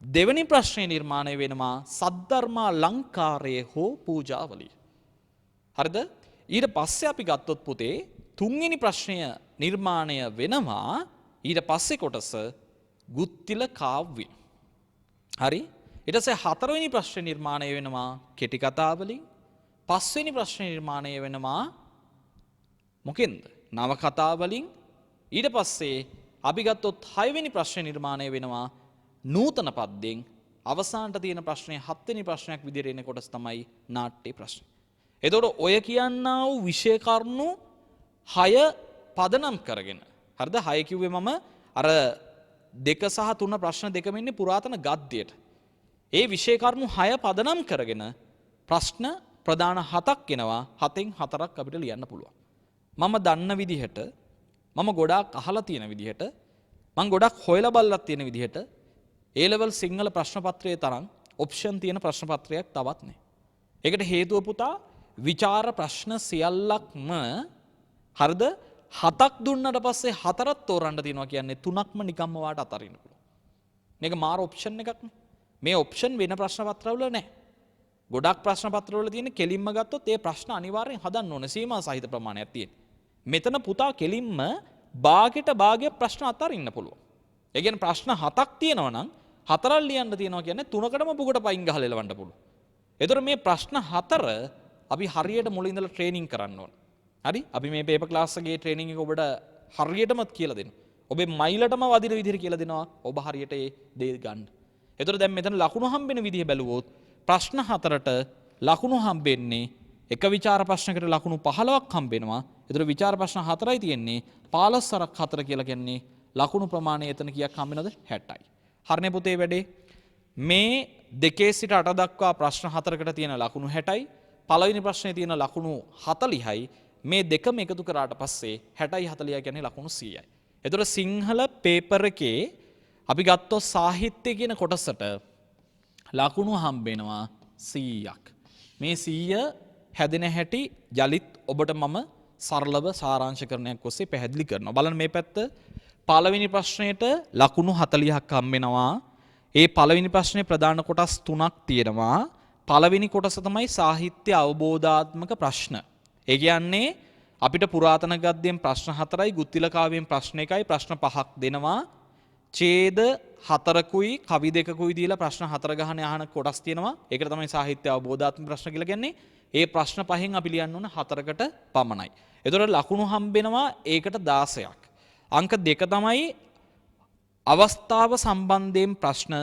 දෙවෙනි ප්‍රශ්නේ නිර්මාණය වෙනවා සද්ධර්මා ලංකාරයේ හෝ පූජාවලිය. හරිද? ඊට පස්සේ අපි ගත්තොත් පුතේ තුන්වෙනි ප්‍රශ්නය නිර්මාණය වෙනවා ඊට පස්සේ කොටස ගුත්තිල කාව්‍ය. හරි? ඊට පස්සේ හතරවෙනි ප්‍රශ්නේ නිර්මාණය වෙනවා කෙටි කතාවලින්. පස්වෙනි ප්‍රශ්නේ නිර්මාණය වෙනවා මොකෙන්ද? නව කතාවලින්. ඊට පස්සේ අපි ගත්තොත් හයවෙනි ප්‍රශ්නේ නිර්මාණය වෙනවා නූතන පද්‍යෙන්. අවසානට තියෙන ප්‍රශ්නේ හත්වෙනි ප්‍රශ්නයක් විදිහට එන කොටස තමයි නාට්‍ය ප්‍රශ්න. එතකොට ඔය කියන්නා වූ විෂය කරුණු 6 පදනම් කරගෙන. හරිද? 6 කිව්වේ මම අර 2 සහ 3 ප්‍රශ්න දෙකම ඉන්නේ පුරාතන ගද්‍යයට. ඒ විෂය කරුණු 6 පදනම් කරගෙන ප්‍රශ්න ප්‍රධාන 7ක් එනවා. 7න් 4ක් අපිට ලියන්න පුළුවන්. මම දන්න විදිහට මම ගොඩාක් අහලා තියෙන විදිහට මම ගොඩක් හොයලා බලලා තියෙන විදිහට A level සිංහල ප්‍රශ්න පත්‍රයේ තරම් ඔප්ෂන් තියෙන ප්‍රශ්න පත්‍රයක් තවත් නැහැ. ඒකට හේතුව පුතා විචාර ප්‍රශ්න සියල්ලක්ම හරිද? 7ක් දුන්නට පස්සේ 4ක් තෝරන්න තියෙනවා කියන්නේ 3ක්ම නිකම්ම වාට අතරින්න පුළුවන්. මේක මාර ඔප්ෂන් එකක් නේ. මේ ඔප්ෂන් වෙන ප්‍රශ්න පත්‍රවල නැහැ. ගොඩක් ප්‍රශ්න පත්‍රවල තියෙන කෙලින්ම ගත්තොත් ඒ ප්‍රශ්න අනිවාර්යෙන් හදන්න ඕනේ සීමා සහිත ප්‍රමාණයක් තියෙන. මෙතන පුතා කෙලින්ම භාගයට භාගයක් ප්‍රශ්න අතරින්න පුළුවන්. ඒ කියන්නේ ප්‍රශ්න 7ක් තියෙනවා නම් 4ක් ලියන්න තියෙනවා කියන්නේ 3කටම පුකට පයින් ගහලා එලවන්න පුළුවන්. ඒතර මේ ප්‍රශ්න 4 අපි හරියට මුලින් ඉඳලා ට්‍රේනින් කරන්න ඕන. හරි? අපි මේ පේපර් ක්ලාස් එකේ ට්‍රේනින් එක ඔබට හරියටම කියලා දෙනවා. ඔබේ මයිලටම වදින විදිහට කියලා දෙනවා. ඔබ හරියට ඒ දේ ගන්න. ඒතර දැන් මෙතන ලකුණු හම්බෙන විදිහ බැලුවොත් ප්‍රශ්න 4ට ලකුණු හම්බෙන්නේ එක විචාර ප්‍රශ්නයකට ලකුණු 15ක් හම්බෙනවා. ඒතර විචාර ප්‍රශ්න 4යි තියෙන්නේ 15 සරක් 4 කියලා කියන්නේ ලකුණු ප්‍රමාණය එතන කීයක් හම්බෙනවද? 60යි. හරිනේ පුතේ වැඩේ. මේ 2 සිට 8 දක්වා ප්‍රශ්න 4කට තියෙන ලකුණු 60යි. පළවෙනි ප්‍රශ්නේ තියෙන ලකුණු 40යි. මේ දෙකම එකතු කරාට පස්සේ 60යි 40යි කියන්නේ ලකුණු 100යි. ඒතර සිංහල පේපර් එකේ අපි ගත්තොත් සාහිත්‍ය කියන කොටසට ලකුණු හම්බෙනවා 100ක්. මේ 100 හැදෙන හැටි යලිත් ඔබට මම සරලව සාරාංශකරණයක් ඔස්සේ පැහැදිලි කරනවා. බලන්න මේ පැත්ත පළවෙනි ප්‍රශ්නයට ලකුණු 40ක් හම්බෙනවා. ඒ පළවෙනි ප්‍රශ්නේ ප්‍රධාන කොටස් 3ක් තියෙනවා. පළවෙනි කොටස තමයි සාහිත්‍ය අවබෝධාත්මක ප්‍රශ්න. ඒ කියන්නේ අපිට පුරාතන ගද්‍යයෙන් ප්‍රශ්න 4යි, ගුත්තිල කාව්‍යයෙන් ප්‍රශ්න 1යි, ප්‍රශ්න 5ක් දෙනවා. ඡේද 4කුයි කවි 2කුයි දීලා ප්‍රශ්න 4 ගහන අහන කොටස් තියෙනවා. ඒකට තමයි සාහිත්‍ය අවබෝධාත්මක ප්‍රශ්න කියලා කියන්නේ. ඒ ප්‍රශ්න 5න් අපි ලියන්න ඕන 4කට පමණයි. එතකොට ලකුණු හම්බෙනවා ඒකට 16ක්. අංක 2 තමයි අවස්ථාව සම්බන්ධයෙන් ප්‍රශ්න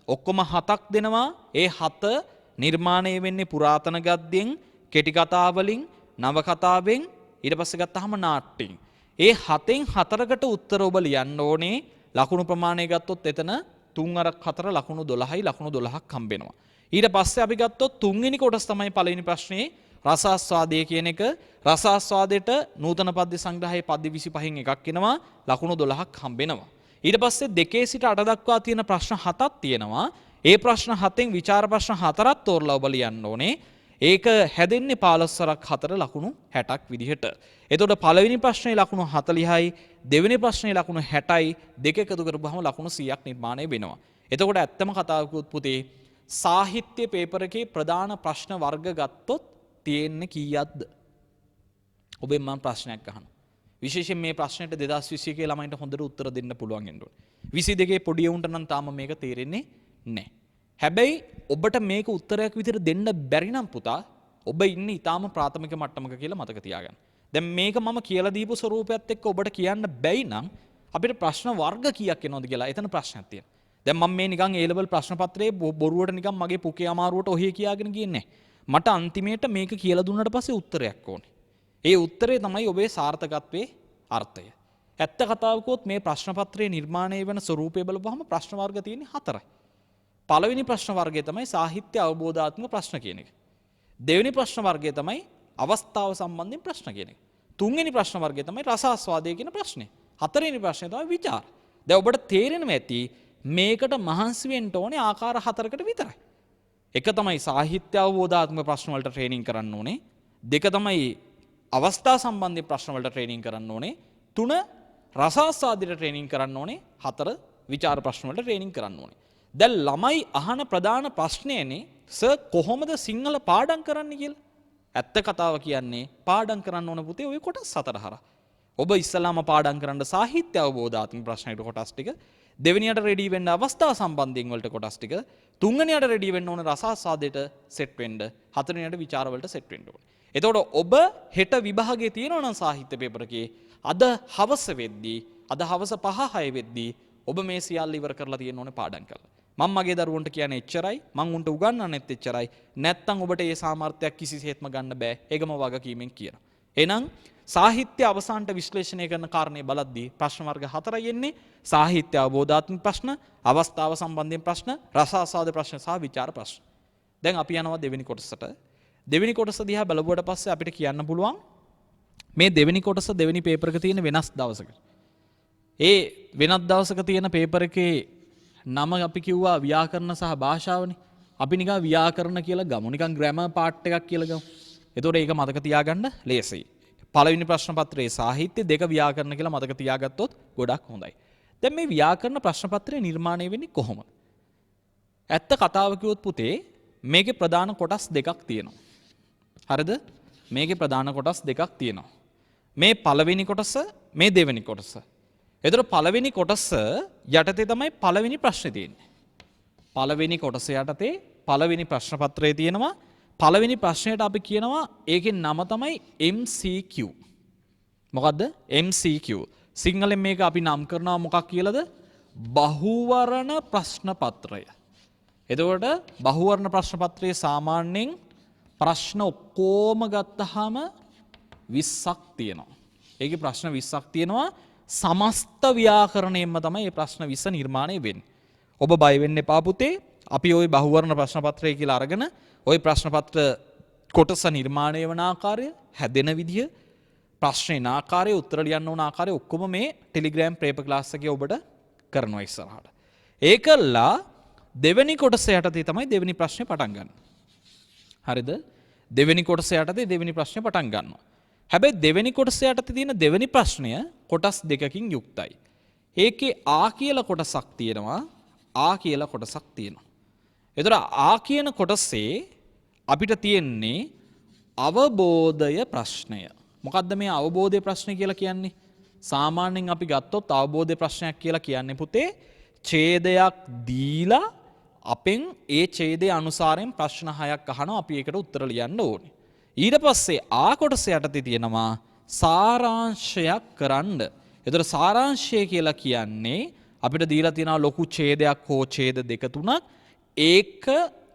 ඔක්කොම 7ක් දෙනවා. ඒ 7 නිර්මාණය වෙන්නේ පුරාතන ගද්‍යයෙන්, කෙටි කතා වලින්, නව කතාවෙන්, ඊට පස්සේ ගත්තාම නාට්‍යෙන්. ඒ 7න් 4කට උත්තර ඔබ ලියන්න ඕනේ. ලකුණු ප්‍රමාණය ගත්තොත් එතන 3/4 ලකුණු 12යි, ලකුණු 12ක් හම්බෙනවා. ඊට පස්සේ අපි ගත්තොත් තුන්වෙනි කොටස තමයි පළවෙනි ප්‍රශ්නේ රසාස්වාදය කියන එක. රසාස්වාදයට නූතන පද්‍ය සංග්‍රහයේ පද්‍ය 25න් එකක් එනවා, ලකුණු 12ක් හම්බෙනවා. ඊට පස්සේ 2 සිට 8 දක්වා තියෙන ප්‍රශ්න 7ක් තියෙනවා. ඒ ප්‍රශ්න 7න් විචාර ප්‍රශ්න 4ක් තෝරලා ඔබ ලියන්න ඕනේ. ඒක හැදෙන්නේ 15ක් 4 ලකුණු 60ක් විදිහට. එතකොට පළවෙනි ප්‍රශ්නේ ලකුණු 40යි, දෙවෙනි ප්‍රශ්නේ ලකුණු 60යි, දෙක එකතු කරපුවහම ලකුණු 100ක් නිර්මාණය වෙනවා. එතකොට ඇත්තම කතාවකුත් පුතේ සාහිත්‍ය පේපර් එකේ ප්‍රධාන ප්‍රශ්න වර්ග ගත්තොත් තියෙන්නේ කීයක්ද? ඔබෙන් මම ප්‍රශ්නයක් අහනවා. විශේෂයෙන් මේ ප්‍රශ්නෙට 2021 ළමයින්ට හොඳට උත්තර දෙන්න පුළුවන් වෙන්න ඕනේ. 22 පොඩි උන්ට නම් තාම මේක තේරෙන්නේ නැහැ. හැබැයි ඔබට මේක උත්තරයක් විදිහට දෙන්න බැරි නම් පුතා ඔබ ඉන්නේ ඊටාම ප්‍රාථමික මට්ටමක කියලා මතක තියාගන්න. දැන් මේක මම කියලා දීපු ස්වරූපයත් එක්ක ඔබට කියන්න බැයි නම් අපිට ප්‍රශ්න වර්ග කීයක් එනවද කියලා එතන ප්‍රශ්නයක් තියෙනවා. දැන් මම මේ නිකන් A level ප්‍රශ්න පත්‍රයේ බොරුවට නිකන් මගේ පුකේ අමාරුවට ඔහේ කියාගෙන ගියේ නැහැ. මට අන්තිමේට මේක කියලා දුන්නාට පස්සේ උත්තරයක් ඕනේ. ඒ උත්තරේ තමයි ඔබේ සාර්ථකත්වයේ අර්ථය. ඇත්ත කතාවකෝත් මේ ප්‍රශ්න පත්‍රයේ නිර්මාණය වෙන ස්වරූපය බලපුවහම ප්‍රශ්න වර්ග තියෙන්නේ 4යි. පළවෙනි ප්‍රශ්න වර්ගය තමයි සාහිත්‍ය අවබෝධාත්මක ප්‍රශ්න කියන එක. දෙවෙනි ප්‍රශ්න වර්ගය තමයි අවස්ථාව සම්බන්ධයෙන් ප්‍රශ්න කියන එක. තුන්වෙනි ප්‍රශ්න වර්ගය තමයි රසාස්වාදය කියන ප්‍රශ්නේ. හතරවෙනි ප්‍රශ්නේ තමයි විචාර. දැන් ඔබට තේරෙනවා ඇති මේකට මහන්සි වෙන්න ඕනේ ආකාර 4කට විතරයි. එක තමයි සාහිත්‍ය අවබෝධාත්මක ප්‍රශ්න වලට ට්‍රේනින් කරන්න ඕනේ. දෙක තමයි අවස්ථා සම්බන්ධයෙන් ප්‍රශ්න වලට ට්‍රේනින් කරන්න ඕනේ. තුන රසාස්වාදයට ට්‍රේනින් කරන්න ඕනේ. හතර විචාර ප්‍රශ්න වලට ට්‍රේනින් කරන්න ඕනේ. දැන් ළමයි අහන ප්‍රධාන ප්‍රශ්නයනේ සර් කොහොමද සිංහල පාඩම් කරන්න කියලා. ඇත්ත කතාව කියන්නේ පාඩම් කරන්න ඕන පුතේ ওই කොටස් 4 හරහා. ඔබ ඉස්සලාම පාඩම් කරන්න සාහිත්‍ය අවබෝධාත්මක ප්‍රශ්නයට කොටස් ටික, දෙවෙනියට රෙඩි වෙන්න අවස්ථා සම්බන්ධයෙන් වලට කොටස් ටික, තුන්වෙනියට රෙඩි වෙන්න ඕන රසාස්වාදයට සෙට් වෙන්න, හතරවෙනියට විචාර වලට සෙට් වෙන්න ඕනේ. එතකොට ඔබ හෙට විභාගයේ තියෙනවා නම් සාහිත්‍ය පේපර් එකේ අද හවස වෙද්දී, අද හවස 5-6 වෙද්දී ඔබ මේ සියල්ල ඉවර කරලා තියෙන්න ඕනේ පාඩම් කරලා. මම මගේ දරුවන්ට කියන්නේ එච්චරයි, මං උන්ට උගන්වන්නෙත් එච්චරයි. නැත්තම් ඔබට ඒ සාමර්ථ්‍යයක් කිසිසේත්ම ගන්න බෑ. ඒකම වගකීමෙන් කියනවා. එහෙනම් සාහිත්‍ය අවසානට විශ්ලේෂණය කරන කාරණේ බලද්දී ප්‍රශ්න වර්ග 4යි එන්නේ. සාහිත්‍ය අවබෝධාත්මක ප්‍රශ්න, අවස්ථාව සම්බන්ධයෙන් ප්‍රශ්න, රසාස්වාද ප්‍රශ්න සහ විචාර ප්‍රශ්න. දැන් අපි යනවා දෙවෙනි කොටසට. දෙවෙනි කොටස දිහා බලුවට පස්සේ අපිට කියන්න පුළුවන් මේ දෙවෙනි කොටස දෙවෙනි පේපර් එක තියෙන වෙනස් දවසක. ඒ වෙනත් දවසක තියෙන පේපර් එකේ නම අපි කිව්වා ව්‍යාකරණ සහ භාෂාවනේ. අපි නිකන් ව්‍යාකරණ කියලා ගමු. නිකන් ග්‍රැමර් පාර්ට් එකක් කියලා ගමු. එතකොට ඒක මතක තියාගන්න ලේසියි. පළවෙනි ප්‍රශ්න පත්‍රයේ සාහිත්‍ය, දෙක ව්‍යාකරණ කියලා මතක තියාගත්තොත් ගොඩක් හොඳයි. දැන් මේ ව්‍යාකරණ ප්‍රශ්න පත්‍රය නිර්මාණය වෙන්නේ කොහොමද? ඇත්ත කතාව කිව්වොත් පුතේ මේකේ ප්‍රධාන කොටස් දෙකක් තියෙනවා. හරිද? මේකේ ප්‍රධාන කොටස් දෙකක් තියෙනවා. මේ පළවෙනි කොටස, මේ දෙවෙනි කොටස. එතකොට පළවෙනි කොටස යටතේ තමයි පළවෙනි ප්‍රශ්නේ තියෙන්නේ. පළවෙනි කොටස යටතේ පළවෙනි ප්‍රශ්න පත්‍රයේ තියෙනවා. පළවෙනි ප්‍රශ්නයට අපි කියනවා ඒකේ නම තමයි MCQ. මොකද්ද? MCQ. සිංහලෙන් මේක අපි නම් කරනවා මොකක් කියලාද? බහුවර්ණ ප්‍රශ්න පත්‍රය. එතකොට බහුවර්ණ ප්‍රශ්න පත්‍රයේ සාමාන්‍යයෙන් ප්‍රශ්න ඔක්කොම ගත්තාම 20ක් තියෙනවා. ඒකේ ප්‍රශ්න 20ක් තියෙනවා. සමස්ත ව්‍යාකරණයෙන්ම තමයි මේ ප්‍රශ්න 20 නිර්මාණය වෙන්නේ. ඔබ බය වෙන්න එපා පුතේ. අපි ওই බහුවර්ණ ප්‍රශ්න පත්‍රය කියලා අරගෙන ওই ප්‍රශ්න පත්‍ර කොටස නිර්මාණය වන ආකාරය, හැදෙන විදිය, ප්‍රශ්නේ ආකාරය, උත්තර ලියන්න ඕන ආකාරය ඔක්කොම මේ ටෙලිග්‍රෑම් පේපර් ක්ලාස් එකේ ඔබට කරනවා ඉස්සරහට. ඒකල්ලා දෙවෙනි කොටස යටතේ තමයි දෙවෙනි ප්‍රශ්නේ පටන් ගන්න. හරිද? දෙවෙනි කොටස යටතේ දෙවෙනි ප්‍රශ්නේ පටන් ගන්නවා. හැබැයි දෙවෙනි කොටස යටතේ තියෙන දෙවෙනි ප්‍රශ්නය කොටස් දෙකකින් යුක්තයි. ඒකේ ආ කියලා කොටසක් තියෙනවා, ආ කියලා කොටසක් තියෙනවා. එතකොට ආ කියන කොටසේ අපිට තියෙන්නේ අවබෝධය ප්‍රශ්නය. මොකද්ද මේ අවබෝධය ප්‍රශ්නය කියලා කියන්නේ? සාමාන්‍යයෙන් අපි ගත්තොත් අවබෝධය ප්‍රශ්නයක් කියලා කියන්නේ පුතේ ඡේදයක් දීලා අපෙන් ඒ ඡේදයේ අනුසාරයෙන් ප්‍රශ්න 6ක් අහනවා, අපි ඒකට උත්තර ලියන්න ඕනේ. ඊට පස්සේ ආ කොටස යටතේ තියෙනවා සාරාංශයක් කරන්න. එතකොට සාරාංශය කියලා කියන්නේ අපිට දීලා තියෙනවා ලොකු ඡේදයක් හෝ ඡේද දෙක තුනක්, ඒක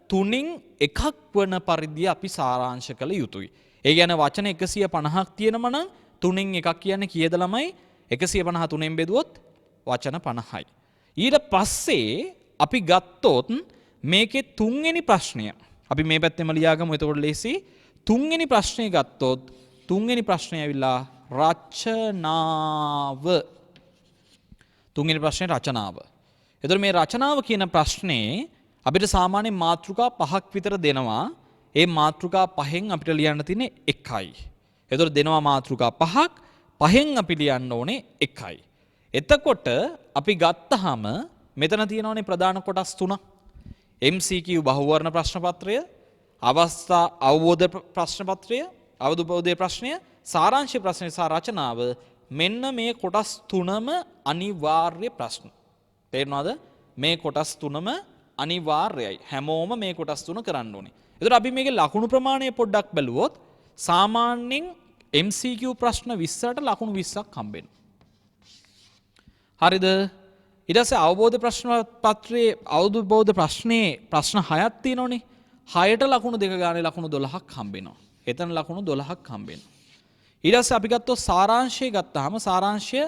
තුනින් එකක් වන පරිදි අපි සාරාංශ කළ යුතුයි. ඒ කියන්නේ වචන 150ක් තියෙනවා නම් තුනෙන් එකක් කියන්නේ කීයද ළමයි? 150 තුනෙන් බෙදුවොත් වචන 50යි. ඊට පස්සේ අපි ගත්තොත් මේකේ තුන්වෙනි ප්‍රශ්නය අපි මේ පැත්තෙම ලියාගමු. එතකොට ලේසි. තුන්වෙනි ප්‍රශ්නේ ගත්තොත් තුන්වෙනි ප්‍රශ්නේ ඇවිල්ලා රචනාව. තුන්වෙනි ප්‍රශ්නේ රචනාව. එතකොට මේ රචනාව කියන ප්‍රශ්නේ අපිට සාමාන්‍ය මාතෘකා 5ක් විතර දෙනවා. ඒ මාතෘකා 5න් අපිට ලියන්න තියෙන්නේ 1යි. එතකොට දෙනවා මාතෘකා 5ක්, 5න් අපි ලියන්න ඕනේ 1යි. එතකොට අපි ගත්තාම මෙතන තියෙනවානේ ප්‍රධාන කොටස් තුනක්. MCQ බහුවර්ණ ප්‍රශ්න පත්‍රය, අවස්ථා අවබෝධ ප්‍රශ්න පත්‍රය, අවබෝධයේ ප්‍රශ්නය, සාරාංශ ප්‍රශ්නය සහ රචනාව. මෙන්න මේ කොටස් තුනම අනිවාර්ය ප්‍රශ්න. තේරෙනවද? මේ කොටස් තුනම අනිවාර්යයි. හැමෝම මේ කොටස් තුන කරන්න ඕනේ. එතකොට අපි මේකේ ලකුණු ප්‍රමාණය පොඩ්ඩක් බැලුවොත් සාමාන්‍යයෙන් MCQ ප්‍රශ්න 20ට ලකුණු 20ක් හම්බෙනවා. හරිද? ඊට පස්සේ අවබෝධ ප්‍රශ්න පත්‍රයේ අවබෝධ ප්‍රශ්නේ ප්‍රශ්න 6ක් තියෙනෝනේ. 6ට ලකුණු දෙක ගානේ ලකුණු 12ක් හම්බෙනවා. එතන ලකුණු 12ක් හම්බෙනවා. ඊට පස්සේ අපි ගත්තොත් සාරාංශය ගත්තාම සාරාංශය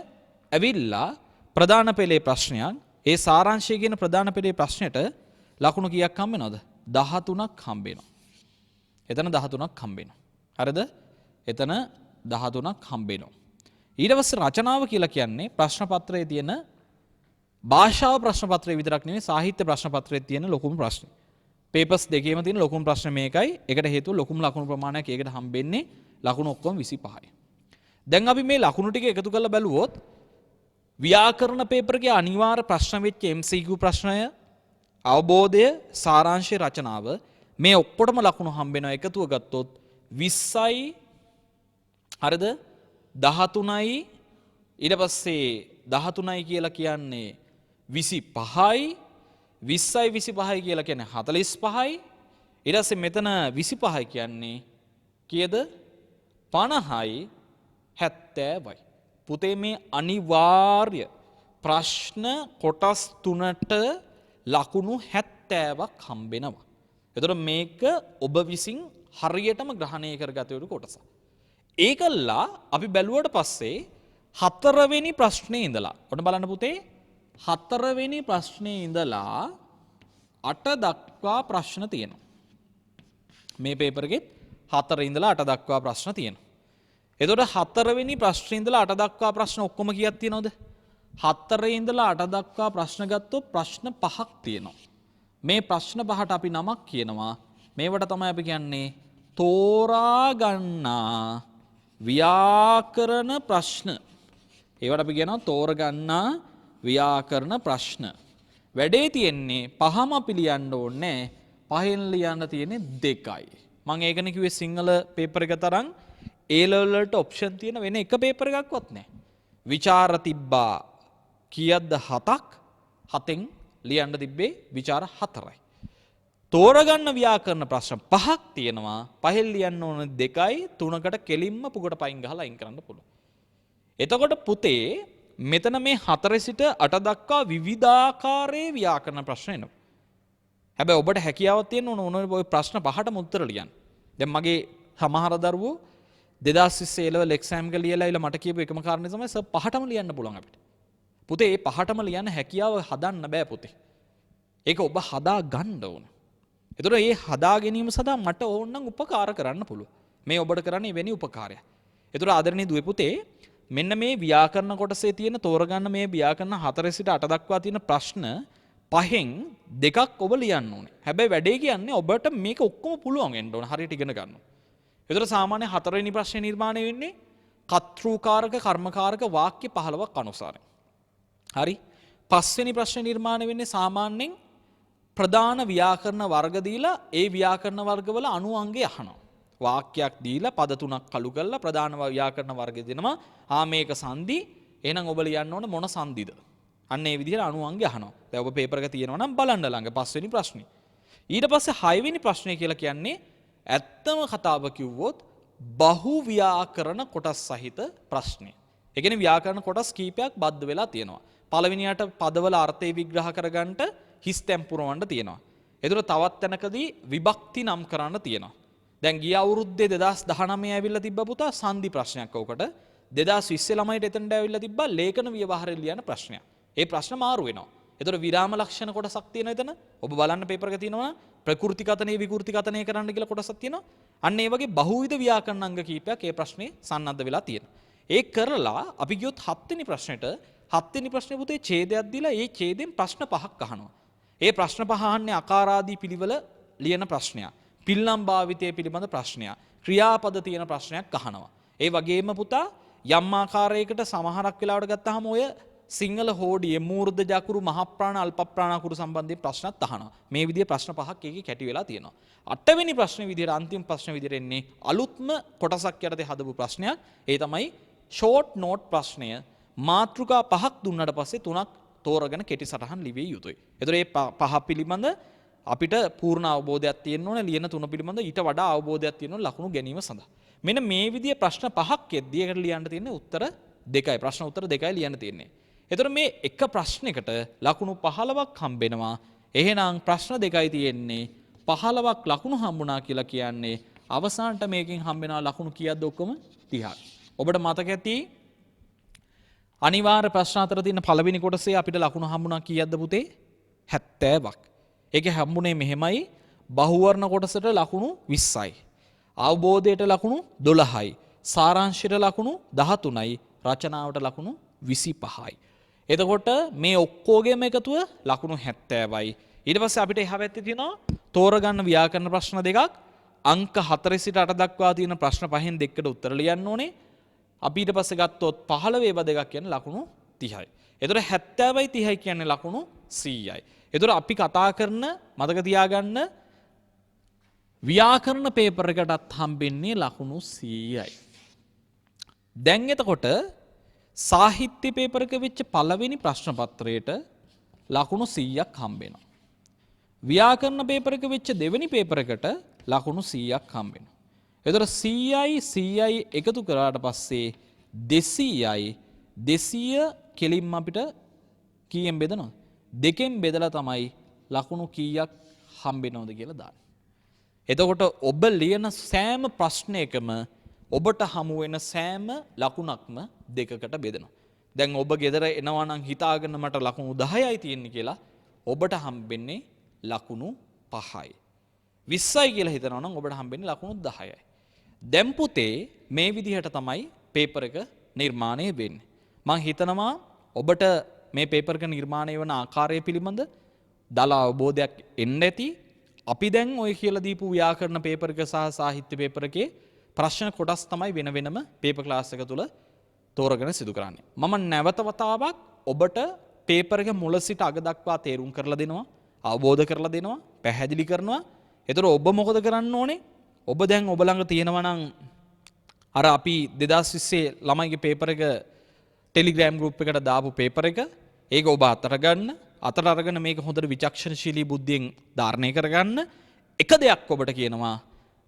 ඇවිල්ලා ප්‍රධාන පෙළේ ප්‍රශ්නයක්. ඒ සාරාංශය කියන ප්‍රධාන පෙළේ ප්‍රශ්නෙට ලකුණු කීයක් හම්බෙනවද? 13ක් හම්බෙනවා. එතන 13ක් හම්බෙනවා. හරිද? එතන 13ක් හම්බෙනවා. ඊට පස්සේ රචනාව කියලා කියන්නේ ප්‍රශ්න පත්‍රයේ තියෙන භාෂාව ප්‍රශ්න පත්‍රයේ විතරක් නෙවෙයි සාහිත්‍ය ප්‍රශ්න පත්‍රයේ තියෙන ලොකුම ප්‍රශ්නේ. පේපර්ස් දෙකේම තියෙන ලොකුම ප්‍රශ්න මේකයි. ඒකට හේතුව ලොකුම ලකුණු ප්‍රමාණයක් ඒකට හම්බෙන්නේ ලකුණු ඔක්කොම 25යි. දැන් අපි මේ ලකුණු ටික එකතු කරලා බැලුවොත් ව්‍යාකරණ පේපර් එකේ අනිවාර්ය ප්‍රශ්න වෙච්ච MCQ ප්‍රශ්නය, අවබෝධය, සාරාංශය, රචනාව මේ ඔක්කොටම ලකුණු හම්බෙනවා. එකතුව ගත්තොත් 20යි. හරිද? 13යි. ඊට පස්සේ 13යි කියලා කියන්නේ 25යි. 20යි 25යි කියලා කියන්නේ 45යි. ඊට පස්සේ මෙතන 25යි කියන්නේ කීයද? 50යි 70යි. පුතේ මේ අනිවාර්ය ප්‍රශ්න කොටස් 3ට ලකුණු 70ක් හම්බෙනවා. එතකොට මේක ඔබ විසින් හරියටම ග්‍රහණය කරගත යුතු කොටසක්. ඒකල්ලා අපි බැලුවට පස්සේ 4 වෙනි ප්‍රශ්නේ ඉඳලා ඔන්න බලන්න පුතේ 4 වෙනි ප්‍රශ්නේ ඉඳලා 8 දක්වා ප්‍රශ්න තියෙනවා. මේ පේපර් එකේ 4 ඉඳලා 8 දක්වා ප්‍රශ්න තියෙනවා. එතකොට 4 වෙනි ප්‍රශ්නේ ඉඳලා 8 දක්වා ප්‍රශ්න ඔක්කොම කීයක් තියෙනවද? 4 ඉඳලා 8 දක්වා ප්‍රශ්න ගත්තොත් ප්‍රශ්න 5ක් තියෙනවා. මේ ප්‍රශ්න 5ට අපි නමක් කියනවා. මේවට තමයි අපි කියන්නේ තෝරා ගන්නා ව්‍යාකරණ ප්‍රශ්න. ඒවට අපි කියනවා තෝරගන්නා ව්‍යාකරණ ප්‍රශ්න. වැඩේ තියෙන්නේ පහම අපි ලියන්න ඕනේ. පහෙන් ලියන්න තියෙන්නේ 2යි. මම ඒකනේ කිව්වේ සිංහල පේපර් එක තරම් A level වලට ඔප්ෂන් තියෙන වෙන එක පේපර් එකක්වත් නැහැ. විචාර තිබ්බා කීයක්ද 7ක්. 7න් ලියන්න තිබ්බේ විචාර 4යි. තෝරගන්න ව්‍යාකරණ ප්‍රශ්න 5ක් තියෙනවා. පහෙන් ලියන්න ඕන 2යි 3කට කෙලින්ම පුකට පයින් ගහලා අයින් කරන්න පුළුවන්. එතකොට පුතේ මෙතන මේ 4 සිට 8 දක්වා විවිධාකාරයේ ව්‍යාකරණ ප්‍රශ්න එනවා. හැබැයි ඔබට හැකියාවක් තියෙන ඕන ඔය ප්‍රශ්න 5ටම උත්තර ලියන්න. දැන් මගේ සමහර දරුවෝ 2020 level exam එක ලියලා ඉල මට කියපු එකම කාරණේ තමයි සර් 5ටම ලියන්න පුළුවන් අපිට. පුතේ මේ 5ටම ලියන්න හැකියාව හදන්න බෑ පුතේ. ඒක ඔබ හදා ගන්න ඕන. ඒතර මේ හදා ගැනීම සඳහා මට ඕනනම් උපකාර කරන්න පුළුවන්. මේ ඔබට කරන්නේ වෙනි උපකාරයක්. ඒතර ආදරණීය දුවේ පුතේ මෙන්න මේ ව්‍යාකරණ කොටසේ තියෙන තෝරගන්න මේ ව්‍යාකරණ 4 සිට 8 දක්වා තියෙන ප්‍රශ්න 5න් 2ක් ඔබ ලියන්න ඕනේ. හැබැයි වැඩේ කියන්නේ ඔබට මේක ඔක්කොම පුළුවන් වෙන්න ඕන හරියට ඉගෙන ගන්න. ඒතර සාමාන්‍ය 4 වෙනි ප්‍රශ්නේ නිර්මාණය වෙන්නේ කර්තෘකාරක කර්මකාරක වාක්‍ය 15ක් අනුසාරයෙන්. හරි. 5 වෙනි ප්‍රශ්නේ නිර්මාණය වෙන්නේ සාමාන්‍යයෙන් ප්‍රධාන ව්‍යාකරණ වර්ග දීලා ඒ ව්‍යාකරණ වර්ගවල අනු අංගය අහනවා. වාක්‍යයක් දීලා පද 3ක් කළු කරලා ප්‍රධාන ව්‍යාකරණ වර්ගය දෙනවා. මේක සංදි. එහෙනම් ඔබ ලියන්න ඕන මොන සංදිද? අන්න ඒ විදිහට අනු අංගය අහනවා. දැන් ඔබ පේපර් එක තියෙනවා නම් බලන්න ළඟ 5 වෙනි ප්‍රශ්නේ. ඊට පස්සේ 6 වෙනි ප්‍රශ්නේ කියලා කියන්නේ ඇත්තම කතාව කිව්වොත් බහු ව්‍යාකරණ කොටස් සහිත ප්‍රශ්නය. ඒ කියන්නේ ව්‍යාකරණ කොටස් කීපයක් බද්ධ වෙලා තියෙනවා. පළවෙනියට පදවල අර්ථය විග්‍රහ කරගන්නට හිස් තැන් පුරවන්න තියෙනවා. ඒතර තවත් තැනකදී විභක්ති නම් කරන්න තියෙනවා. දැන් ගිය අවුරුද්දේ 2019 ඇවිල්ලා තිබ්බ පුතා සංදි ප්‍රශ්නයක් ඔකට. 2020 ළමයිට එතනට ඇවිල්ලා තිබ්බා ලේඛන ව්‍යවහාරය ලියන ප්‍රශ්නයක්. ඒ ප්‍රශ්න මාරු වෙනවා. ඒතර විරාම ලක්ෂණ කොටසක් තියෙනවා එතන. ඔබ බලන්න පේපර් එක තියෙනවා ප්‍රකෘතිකතනේ විකෘතිකතනේ කරන්න කියලා කොටසක් තියෙනවා. අන්න ඒ වගේ බහුවිධ ව්‍යාකරණ අංග කීපයක් ඒ ප්‍රශ්නේ සන්නද්ධ වෙලා තියෙනවා. ඒක කරලා අපි ගියොත් 7 වෙනි ප්‍රශ්නෙට 7 වෙනි ප්‍රශ්නේ පුතේ ඡේදයක් දීලා ඒ ඡේදයෙන් ප්‍රශ්න 5ක් අහනවා. ඒ ප්‍රශ්න 5 අහන්නේ අකාරාදී පිළිවෙල ලියන ප්‍රශ්නයක්. පිල්ලම් භාවිතය පිළිබඳ ප්‍රශ්නයක්. ක්‍රියාපද තියෙන ප්‍රශ්නයක් අහනවා. ඒ වගේම පුතා යම් ආකාරයකට සමහරක් වෙලාවට ගත්තාම ඔය සිංහල හෝඩියේ මූර්ධ ජකුරු මහ ප්‍රාණ අල්ප ප්‍රාණ අකුරු සම්බන්ධයෙන් ප්‍රශ්නත් අහනවා. මේ විදිහේ ප්‍රශ්න 5ක් එකේ කැටි වෙලා තියෙනවා. 8 වෙනි ප්‍රශ්නේ විදිහට අන්තිම ප්‍රශ්න විදිහට එන්නේ අලුත්ම කොටසක් යටතේ හදපු ප්‍රශ්නයක්. ඒ තමයි ෂෝට් නෝට් ප්‍රශ්නය. මාතෘකා 5ක් දුන්නට පස්සේ 3ක් තෝරගෙන කෙටි සටහන් ලිවිය යුතුයි. ඒතර මේ 5 පිළිබඳ අපිට පූර්ණ අවබෝධයක් තියෙන්න ඕන. ලියන 3 පිළිබඳ ඊට වඩා අවබෝධයක් තියෙන්න ඕන ලකුණු ගැනීම සඳහා. මෙන්න මේ විදිහේ ප්‍රශ්න 5ක් එද්දී ඒකට ලියන්න තියෙන්නේ උත්තර 2යි. ප්‍රශ්න උත්තර 2යි ලියන්න තියෙන්නේ. ඒතර මේ එක ප්‍රශ්නයකට ලකුණු 15ක් හම්බෙනවා. එහෙනම් ප්‍රශ්න 2යි තියෙන්නේ 15ක් ලකුණු හම්බුණා කියලා කියන්නේ අවසානට මේකෙන් හම්බෙනවා ලකුණු කීයක්ද ඔක්කොම 30ක්. ඔබට මතක ඇති අනිවාර්ය ප්‍රශ්න අතර තියෙන පළවෙනි කොටසේ අපිට ලකුණු හම්බුණා කීයක්ද පුතේ? 70ක්. ඒකේ හම්බුනේ මෙහෙමයි බහුවර්ණ කොටසට ලකුණු 20යි. අවබෝධයට ලකුණු 12යි. සාරාංශයට ලකුණු 13යි. රචනාවට ලකුණු 25යි. එතකොට මේ ඔක්කොගේම එකතුව ලකුණු 70යි. ඊට පස්සේ අපිට එහා පැත්තේ තියෙනවා තෝරගන්න ව්‍යාකරණ ප්‍රශ්න දෙකක්. අංක 4 සිට 8 දක්වා තියෙන ප්‍රශ්න පහෙන් දෙකකට උත්තර ලියන්න ඕනේ. අපි ඊට පස්සේ ගත්තොත් 15 ඒවා දෙකක් කියන්නේ ලකුණු 30යි. එතකොට 70යි 30යි කියන්නේ ලකුණු 100යි. එතකොට අපි කතා කරන මතක තියාගන්න ව්‍යාකරණ පේපර් එකටත් හම්බෙන්නේ ලකුණු 100යි. දැන් එතකොට සාහිත්‍ය පේපර් එක වෙච්ච පළවෙනි ප්‍රශ්න පත්‍රයට ලකුණු 100ක් හම්බෙනවා. ව්‍යාකරණ පේපර් එක වෙච්ච දෙවෙනි පේපර් එකට ලකුණු 100ක් හම්බෙනවා. එතකොට 100යි එකතු කරාට පස්සේ 200යි 200 කෙලින්ම අපිට කීයෙන් බෙදනවද? දෙකෙන් බෙදලා තමයි ලකුණු කීයක් හම්බෙනවද කියලා දාන්නේ. එතකොට ඔබ ලියන සෑම ප්‍රශ්නයකම ඔබට හමු වෙන සෑම ලකුණක්ම දෙකකට බෙදෙනවා. දැන් ඔබ ගෙදර එනවා නම් හිතාගෙන මට ලකුණු 10යි තියෙන්නේ කියලා ඔබට හම්බෙන්නේ ලකුණු 5යි. 20යි කියලා හිතනවා නම් ඔබට හම්බෙන්නේ ලකුණු 10යි. දැන් පුතේ මේ විදිහට තමයි පේපර් එක නිර්මාණය වෙන්නේ. මම හිතනවා ඔබට මේ පේපර් එක නිර්මාණය වන ආකාරය පිළිබඳ දල අවබෝධයක් එන්න ඇති. අපි දැන් ඔය කියලා දීපු ව්‍යාකරණ පේපර් එක සහ සාහිත්‍ය පේපර් එකේ ප්‍රශ්න කොටස් තමයි වෙන වෙනම පේපර් ක්ලාස් එක තුල තෝරගෙන සිදු කරන්නේ. මම නැවත වතාවක් ඔබට පේපර් එක මුල සිට අග දක්වා තේරුම් කරලා දෙනවා, අවබෝධ කරලා දෙනවා, පැහැදිලි කරනවා. ඒතර ඔබ මොකද කරන්න ඕනේ? ඔබ දැන් ඔබ ළඟ තියෙනවා නම් අර අපි 2020 ළමයිගේ පේපර් එක ටෙලිග්‍රෑම් ගෲප් එකට දාපු පේපර් එක ඒක ඔබ අතට ගන්න. අතට අරගෙන මේක හොඳට විචක්ෂණශීලී බුද්ධියෙන් ධාරණය කරගන්න. එක දෙයක් ඔබට කියනවා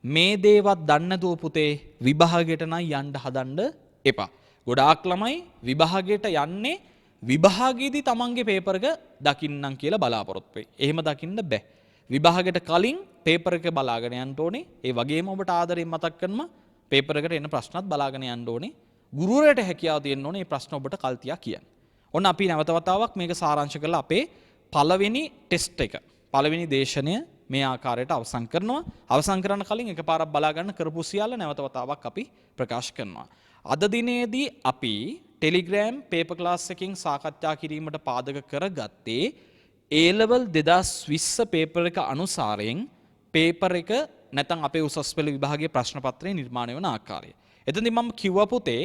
මේ දේවත් දන්නේ නැතුව පුතේ විභාගයට නම් යන්න හදන්න එපා. ගොඩාක් ළමයි විභාගයට යන්නේ විභාගයේදී තමන්ගේ පේපර් එක දකින්නම් කියලා බලාපොරොත්තු වෙයි. එහෙම දකින්න බෑ. විභාගයට කලින් පේපර් එක බලාගෙන යන්න ඕනේ. ඒ වගේම ඔබට ආදරෙන් මතක් කරනවා පේපර් එකට එන ප්‍රශ්නත් බලාගෙන යන්න ඕනේ. ගුරුවරයාට හැකියාව තියෙන්න ඕනේ මේ ප්‍රශ්න ඔබට කල්තියක් කියන්න. ඔන්න අපි නැවත වතාවක් මේක සාරාංශ කරලා අපේ පළවෙනි ටෙස්ට් එක පළවෙනි දේශනය මේ ආකාරයට අවසන් කරනවා. අවසන් කරන්න කලින් එකපාරක් බලා ගන්න කරපු සියල්ල නැවත වතාවක් අපි ප්‍රකාශ කරනවා. අද දිනේදී අපි ටෙලිග්‍රෑම් පේපර් ක්ලාස් එකකින් සාකච්ඡා කිරීමට පාදක කරගත්තේ A level 2020 පේපර් එක අනුසාරයෙන් පේපර් එක නැත්නම් අපේ උසස් පෙළ විභාගයේ ප්‍රශ්න පත්‍රය නිර්මාණය වන ආකාරය. එතනදී මම කිව්වා පුතේ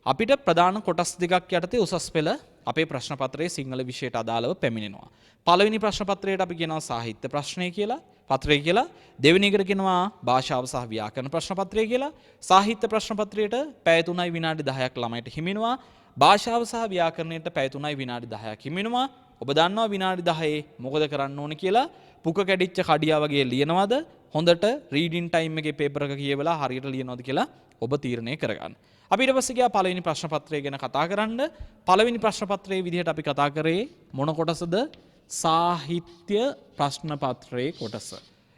අපිට ප්‍රධාන කොටස් දෙකක් යටතේ උසස් පෙළ අපේ ප්‍රශ්න පත්‍රයේ සිංහල විෂයට අදාළව පැමිණෙනවා. පළවෙනි ප්‍රශ්න පත්‍රයට අපි කියනවා සාහිත්‍ය ප්‍රශ්නය කියලා, පත්‍රය කියලා. දෙවෙනි එකට කියනවා භාෂාව සහ ව්‍යාකරණ ප්‍රශ්න පත්‍රය කියලා. සාහිත්‍ය ප්‍රශ්න පත්‍රයට පැය 3යි විනාඩි 10ක් ළමයිට හිමිනවා. භාෂාව සහ ව්‍යාකරණයට පැය 3යි විනාඩි 10ක් හිමිනවා. ඔබ දන්නවා විනාඩි 10 මොකද කරන්න ඕනේ කියලා? පුක කැඩිච්ච කඩියා වගේ ලියනවද? හොඳට රීඩින් ටයිම් එකේ පේපර් එක කියවලා හරියට ලියනවද කියලා ඔබ තීරණය කරගන්න. අපි ඊට පස්සේ ගියා පළවෙනි ප්‍රශ්න පත්‍රය ගැන කතා කරන්න. පළවෙනි ප්‍රශ්න පත්‍රයේ විදිහට අපි කතා කරේ මොන කොටසද? සාහිත්‍ය ප්‍රශ්න පත්‍රයේ කොටස.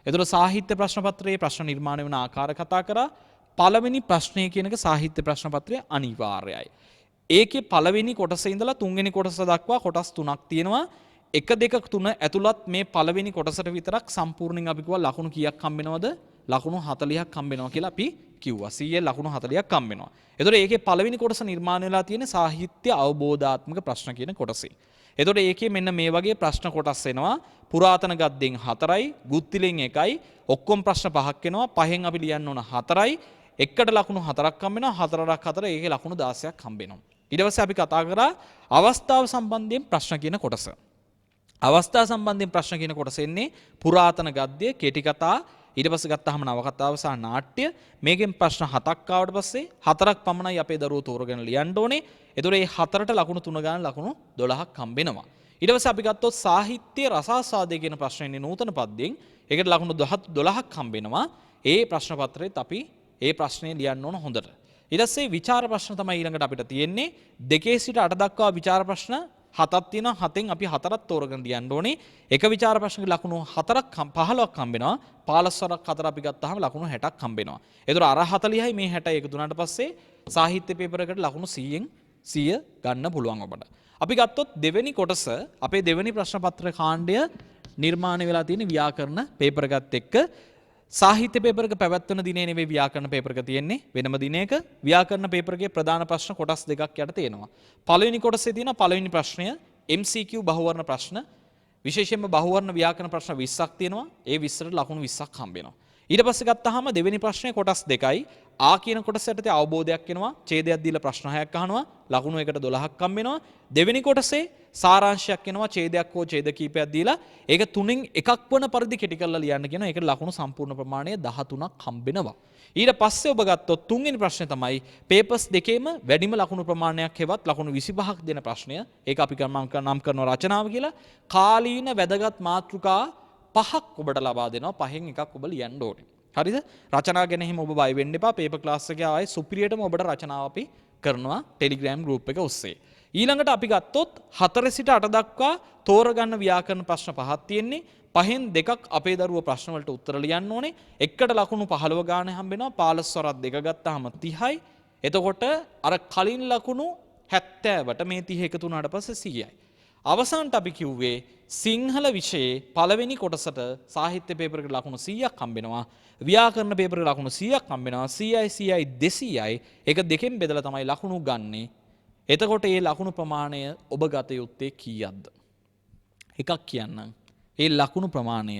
එතකොට සාහිත්‍ය ප්‍රශ්න පත්‍රයේ ප්‍රශ්න නිර්මාණය වන ආකාර කතා කරා. පළවෙනි ප්‍රශ්නය කියන එක සාහිත්‍ය ප්‍රශ්න පත්‍රය අනිවාර්යයි. ඒකේ පළවෙනි කොටසේ ඉඳලා තුන්වෙනි කොටස දක්වා කොටස් 3ක් තියෙනවා. 1 2 3 ඇතුළත් මේ පළවෙනි කොටසට විතරක් සම්පූර්ණයෙන් අපි කිව්වා ලකුණු කීයක් හම්බෙනවද? ලකුණු 40ක් හම්බෙනවා කියලා අපි කිව්වා. 100 ලකුණු 40ක් හම්බෙනවා. එතකොට ඒකේ පළවෙනි කොටස නිර්මාණය වෙලා තියෙන්නේ සාහිත්‍ය අවබෝධාත්මක ප්‍රශ්න කියන කොටසේ. එතකොට ඒකේ මෙන්න මේ වගේ ප්‍රශ්න කොටස් එනවා. පුරාතන ගද්දෙන් 4යි, ගුත්තිලෙන් 1යි, ඔක්කොම ප්‍රශ්න 5ක් එනවා. පහෙන් අපි ලියන්න ඕන 4යි. එකට ලකුණු 4ක් හම්බෙනවා. 4 ඒකේ ලකුණු 16ක් හම්බෙනවා. ඊට පස්සේ අපි කතා කරා අවස්ථාව සම්බන්ධයෙන් ප්‍රශ්න කියන කොටස. අවස්ථා සම්බන්ධයෙන් ප්‍රශ්න කියන කොටස එන්නේ පුරාතන ගද්‍ය, කෙටි කතා, ඊට පස්සේ ගත්තාම නවකතාව සහ නාට්‍ය. මේකෙන් ප්‍රශ්න 7ක් ආවට පස්සේ 4ක් පමණයි අපේ දරුවෝ තෝරගෙන ලියන්න ඕනේ. ඒතකොට මේ 4ට ලකුණු 3 ගන්න ලකුණු 12ක් හම්බෙනවා. ඊට පස්සේ අපි ගත්තොත් සාහිත්‍ය රසාස්වාදය කියන ප්‍රශ්නේ ඉන්නේ නූතන පද්‍යයෙන්. ඒකට ලකුණු 12ක් හම්බෙනවා. ඒ ප්‍රශ්න පත්‍රෙත් අපි ඒ ප්‍රශ්නේ ලියන්න ඕන හොඳට. ඊට පස්සේ විචාර ප්‍රශ්න තමයි ඊළඟට අපිට තියෙන්නේ. 2 සිට 8 දක්වා විචාර ප්‍රශ්න 7ක් තියෙනවා. 7න් අපි 4ක් තෝරගෙන ලියන්න ඕනේ. එක විචාර ප්‍රශ්නක ලකුණු 15ක් හම්බෙනවා. 15ක් 4 අපි ගත්තාම ලකුණු 60ක් හම්බෙනවා. ඒතර අර 40යි මේ 60යි එකතු වුණාට පස්සේ සාහිත්‍ය පේපර් එකට ලකුණු 100 ගන්න පුළුවන් ඔබට. අපි ගත්තොත් දෙවෙනි කොටස අපේ දෙවෙනි ප්‍රශ්න පත්‍ර කාණ්ඩය නිර්මාණය වෙලා තියෙන ව්‍යාකරණ පේපර් එකත් එක්ක සාහිත්‍ය පේපර් එක පැවැත්වෙන දිනේ නෙවෙයි ව්‍යාකරණ පේපර් එක තියෙන්නේ වෙනම දිනයක. ව්‍යාකරණ පේපර් එකේ ප්‍රධාන ප්‍රශ්න කොටස් දෙකක් යට තියෙනවා. පළවෙනි කොටසේ තියෙන පළවෙනි ප්‍රශ්නය MCQ බහුවර්ණ ප්‍රශ්න. විශේෂයෙන්ම බහුවර්ණ ව්‍යාකරණ ප්‍රශ්න 20ක් තියෙනවා. ඒ 20ට ලකුණු 20ක් හම්බ වෙනවා. ඊට පස්සේ ගත්තාම දෙවෙනි ප්‍රශ්නේ කොටස් දෙකයි. ආ කියන කොටස යටතේ අවබෝධයක් එනවා. ඡේදයක් දීලා ප්‍රශ්න 6ක් අහනවා. ලකුණු 1ට 12ක් හම්බ වෙනවා. දෙවෙනි කොටසේ සාරාංශයක් එනවා. ඡේදයක් හෝ ඡේද කීපයක් දීලා ඒක තුනෙන් එකක් වන පරිදි කෙටි කරලා ලියන්න කියනවා. ඒකට ලකුණු සම්පූර්ණ ප්‍රමාණය 13ක් හම්බ වෙනවා. ඊට පස්සේ ඔබ ගත්තොත් තුන්වෙනි ප්‍රශ්නේ තමයි පේපර්ස් දෙකේම වැඩිම ලකුණු ප්‍රමාණයක් හෙවත් ලකුණු 25ක් දෙන ප්‍රශ්නය. ඒක අපි නම් කරන රචනාව කියලා. කාලීන වැදගත් මාතෘකා 5ක් ඔබට ලබා දෙනවා. 5න් එකක් ඔබ ලියන්න ඕනේ. හරිද? රචනා ගැන එහෙම ඔබ බය වෙන්න එපා. පේපර් ක්ලාස් එකේ ආයේ සුපිරියටම ඔබට රචනාව අපි කරනවා ටෙලිග්‍රෑම් ගෲප් එක ඔස්සේ. ඊළඟට අපි ගත්තොත් 4 සිට 8 දක්වා තෝරගන්න ව්‍යාකරණ ප්‍රශ්න 5ක් තියෙන්නේ. 5න් දෙකක් අපේ දරුවෝ ප්‍රශ්න වලට උත්තර ලියන්න ඕනේ. එකට ලකුණු 15 ගාන හම්බ වෙනවා. 15 වරක් දෙක ගත්තාම 30යි. එතකොට අර කලින් ලකුණු 70ට මේ 30 එකතු වුණාට පස්සේ 100යි. අවසානට අපි කිව්වේ සිංහල විෂයේ පළවෙනි කොටසට සාහිත්‍ය පේපර් එකට ලකුණු 100ක් හම්බෙනවා. ව්‍යාකරණ පේපර් එකට ලකුණු 100ක් හම්බෙනවා. 100යි 200යි. ඒක දෙකෙන් බෙදලා තමයි ලකුණු ගන්නේ. එතකොට මේ ලකුණු ප්‍රමාණය ඔබ ගත යුත්තේ කීයක්ද? එකක් කියන්නම්. ඒ ලකුණු ප්‍රමාණය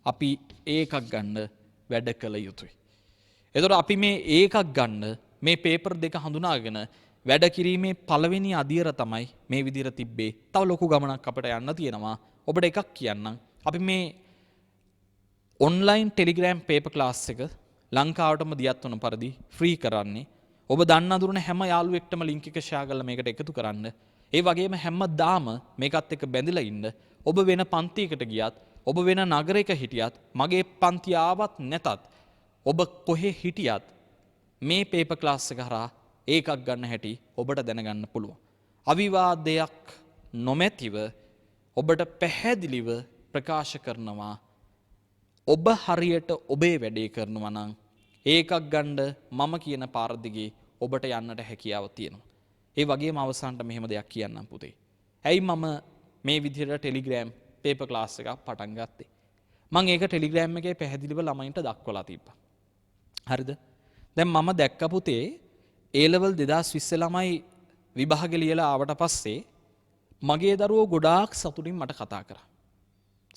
අපි ඒකක් ගන්න වැඩ කළ යුතුයි. එතකොට අපි මේ ඒකක් ගන්න මේ පේපර් දෙක හඳුනාගෙන වැඩ කිරීමේ පළවෙනි අදියර තමයි මේ විදිහට තිබ්බේ. තව ලොකු ගමනක් අපිට යන්න තියෙනවා. ඔබට එකක් කියන්නම්. අපි මේ ඔන්ලයින් ටෙලිග්‍රෑම් පේපර් ක්ලාස් එක ලංකාවටම දියත් වන පරිදි ෆ්‍රී කරන්නේ. ඔබ දන්න අඳුරන හැම යාළුවෙක්ටම ලින්ක් එක ෂෙයා කරලා මේකට එකතු කරන්න. ඒ වගේම හැමදාම මේකත් එක්ක බැඳිලා ඉන්න. ඔබ වෙන පන්තියකට ගියත්, ඔබ වෙන නගරයක හිටියත්, මගේ පන්තිය ආවත් නැතත්, ඔබ කොහේ හිටියත් මේ පේපර් ක්ලාස් එක හරහා ඒකක් ගන්න හැටි ඔබට දැනගන්න පුළුවන්. අවිවාදයක් නොමැතිව ඔබට පැහැදිලිව ප්‍රකාශ කරනවා ඔබ හරියට ඔබේ වැඩේ කරනවා නම් ඒකක් ගන්න මම කියන පාර දිගේ ඔබට යන්නට හැකියාව තියෙනවා. ඒ වගේම අවසානට මෙහෙම දෙයක් කියන්නම් පුතේ. ඇයි මම මේ විදිහට ටෙලිග්‍රෑම් පේපර් ක්ලාස් එකක් පටන් ගත්තේ? මම ඒක ටෙලිග්‍රෑම් එකේ පැහැදිලිව ළමයින්ට දක්වලා තිබ්බා. හරිද? දැන් මම දැක්ක පුතේ A level 2020 ළමයි විභාගෙ ලියලා ආවට පස්සේ මගේ දරුවෝ ගොඩාක් සතුටින් මට කතා කරා.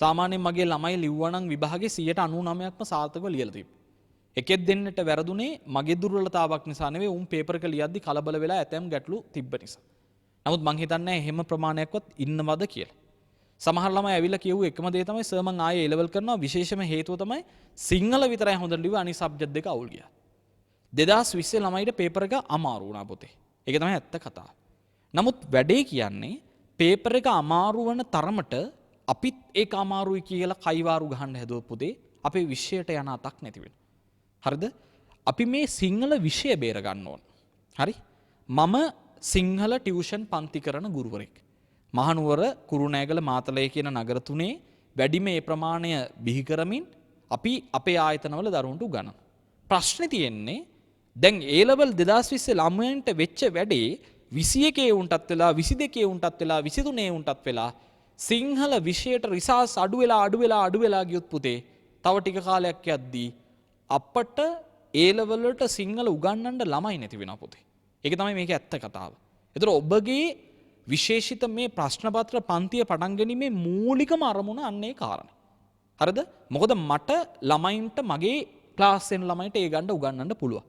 සාමාන්‍යයෙන් මගේ ළමයි ලිව්වනම් විභාගේ 99%ක්ම සාර්ථකව ලියලා තිබ්බා. එකෙක් දෙන්නට වැරදුනේ මගේ දුර්වලතාවක් නිසා නෙවෙයි, උන් පේපර් එක ලියද්දි කලබල වෙලා ඇතැම් ගැටලු තිබ්බ නිසා. නමුත් මං හිතන්නේ එහෙම ප්‍රමාණයක්වත් ඉන්නවද කියලා. සමහර ළමයි ඇවිල්ලා කියුව එකම දේ තමයි සර් මං ආයේ A level කරනවා, විශේෂම හේතුව තමයි සිංහල විතරයි හොඳට ලිව්වා, අනිත් සබ්ජෙක්ට් දෙක අවුල් ගියා. 2020 ළමයිට පේපර් එක අමාරු වුණා පුතේ. ඒක තමයි ඇත්ත කතාව. නමුත් වැඩේ කියන්නේ පේපර් එක අමාරු වන තරමට අපිත් ඒක අමාරුයි කියලා කයිවාරු ගහන්න හැදුව පුතේ අපේ විෂයට යන අතක් නැති වෙනවා. හරිද? අපි මේ සිංහල විෂය බේර ගන්න ඕන. හරි? මම සිංහල ටියුෂන් පන්ති කරන ගුරුවරයෙක්. මහනුවර, කුරුණෑගල, මාතලේ කියන නගර තුනේ වැඩිම ඒ ප්‍රමාණය බිහි කරමින් අපි අපේ ආයතනවල දරුවන්ට උගන්වනවා. ප්‍රශ්නේ තියෙන්නේ දැන් A level 2020 ළමයන්ට වෙච්ච වැඩේ 21 උන්ටත් වෙලා 22 උන්ටත් වෙලා 23 උන්ටත් වෙලා සිංහල විෂයට රිසාස් අඩු වෙලා ගියොත් පුතේ තව ටික කාලයක් යද්දී අපට A level වලට සිංහල උගන්වන්න ළමයි නැති වෙනවා පුතේ. ඒක තමයි මේකේ ඇත්ත කතාව. ඒතර ඔබගේ විශේෂිත මේ ප්‍රශ්න පත්‍ර පන්තිය පටන් ගැනීමේ මූලිකම අරමුණ අන්නේ කාරණේ. හරිද? මොකද මට ළමයින්ට මගේ ක්ලාස් එකේ ළමයින්ට ඒ ගන්න උගන්වන්න පුළුවන්.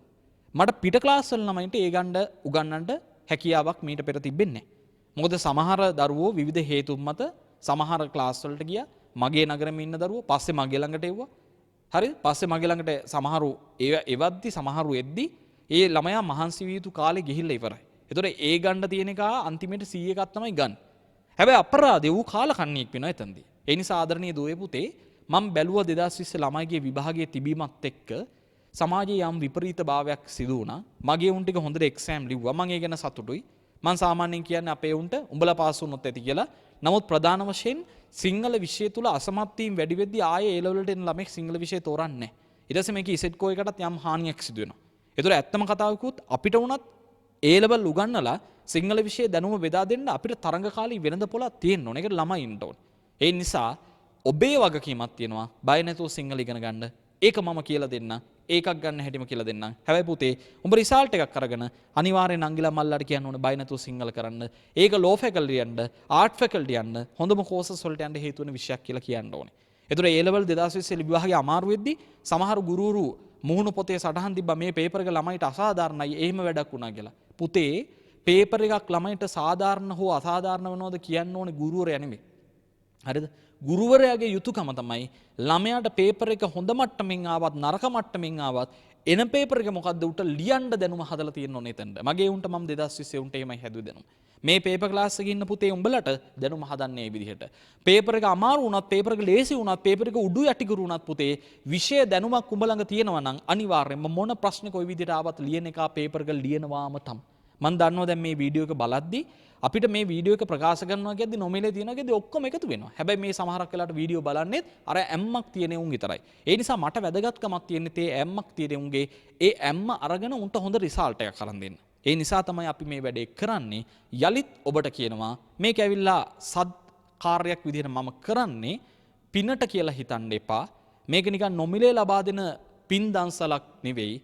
මට පිට ක්ලාස් වල ළමයින්ට ඒ ගන්න උගන්වන්න හැකියාවක් මීට පෙර තිබෙන්නේ නැහැ. මොකද සමහර දරුවෝ විවිධ හේතුන් මත සමහර ක්ලාස් වලට ගියා. මගේ නගරෙම ඉන්න දරුවෝ පස්සේ මගේ ළඟට එව්වා. හරිද? පස්සේ මගේ ළඟට සමහරු එවද්දි සමහරු එද්දි ඒ ළමයා මහන්සි විය යුතු කාලේ ගිහිල්ලා ඉවරයි. ඒතකොට ඒ ගන්න තියෙන එක අන්තිමේට 100 එකක් තමයි ගන්න. හැබැයි අපරාධේ ඌ කාලකන්ණියෙක් වෙනවා එතනදී. ඒ නිසා ආදරණීය දුවේ පුතේ මම බැලුවා 2020 ළමයිගේ විභාගයේ තිබීමත් එක්ක සමාජයේ යම් විපරීත භාවයක් සිදු වුණා. මගේ උන් ටික හොඳට එක්සෑම් ලිව්වා. මම ඒ ගැන සතුටුයි. මම සාමාන්‍යයෙන් කියන්නේ අපේ උන්ට උඹලා පාස් වුණොත් ඇති කියලා. නමුත් ප්‍රධාන වශයෙන් සිංහල විෂය තුල අසමත් වීම වැඩි වෙද්දී ආයේ A level වලට එන ළමෙක් සිංහල විෂය තෝරන්නේ නැහැ. ඊට පස්සේ මේකේ ඉසෙට් කෝ එකටත් යම් හානියක් සිදු වෙනවා. ඒතර ඇත්තම කතාවකුත් අපිට වුණත් A level උගන්නලා සිංහල විෂය දැනුම බෙදා දෙන්න අපිට තරඟ කාලී වෙනද පොළක් තියෙන්න ඕනේ. ඒකට ළමයි ඉන්න ඕනේ. ඒ නිසා ඔබේ වගකීමක් තියෙනවා. බය නැතුව සිංහල ඉගෙන ගන්න. ඒක මම කියලා දෙන්න. ඒකක් ගන්න හැටිම කියලා දෙන්නම්. හැබැයි පුතේ උඹ රිසල්ට් එකක් අරගෙන අනිවාර්යෙන් අංගිලා මල්ලාට කියන්න ඕනේ බය නැතුව සිංහල කරන්න. ඒක ලෝ ෆැකල්ටි යන්න, ආර්ට් ෆැකල්ටි යන්න, හොඳම කෝසස් වලට යන්න හේතු වෙන විෂයක් කියලා කියන්න ඕනේ. ඒතර A level 2020 විභාගයේ අමාරු වෙද්දි සමහර ගුරුවරු මුහුණු පොතේ සටහන් තිබ්බා මේ පේපර් එක ළමයිට අසාධාරණයි. එහෙම වැඩක් වුණා කියලා. පුතේ පේපර් එකක් ළමයිට සාධාරණ හෝ අසාධාරණ වෙනවද කියන්න ඕනේ ගුරුවරයා නෙමෙයි. හරිද? ගුරුවරයාගේ යුතුයකම තමයි ළමයාට පේපර් එක හොඳ මට්ටමින් ආවත් නරක මට්ටමින් ආවත් එන පේපර් එක මොකද්ද උට ලියන්න දැනුම හදලා තියෙන්න ඕනේ එතනට. මගේ උන්ට මම 2020 උන්ට එහෙමයි හැදුවේ දැනුම. මේ පේපර් ක්ලාස් එකේ ඉන්න පුතේ උඹලට දැනුම හදන්නේ මේ විදිහට. පේපර් එක අමාරු වුණත්, පේපර් එක ලේසි වුණත්, පේපර් එක උඩු යටිගුරු වුණත් පුතේ විෂය දැනුමක් උඹ ළඟ තියෙනවා නම් අනිවාර්යෙන්ම මොන ප්‍රශ්නේ කොයි විදිහට ආවත් ලියන එක පේපර් එක ලියනවාම තමයි. මම දන්නවා දැන් මේ වීඩියෝ එක බලද්දි අපිට මේ වීඩියෝ එක ප්‍රකාශ කරනවා කියද්දි නොමිලේ තියෙනවා කියද්දි ඔක්කොම එකතු වෙනවා. හැබැයි මේ සමහරක් වෙලාවට වීඩියෝ බලන්නේත් අර ඇම්මක් තියෙන උන් විතරයි. ඒ නිසා මට වැදගත්කමක් තියෙන්නේ තේ ඇම්මක් තියෙන උන්ගේ ඒ ඇම්ම අරගෙන උන්ට හොඳ රිසල්ට් එකක් අරන් දෙන්න. ඒ නිසා තමයි අපි මේ වැඩේ කරන්නේ. යලිත් ඔබට කියනවා මේක ඇවිල්ලා සද් කාර්යයක් විදිහට මම කරන්නේ පිනට කියලා හිතන්න එපා. මේක නිකන් නොමිලේ ලබා දෙන පින් දන්සලක් නෙවෙයි.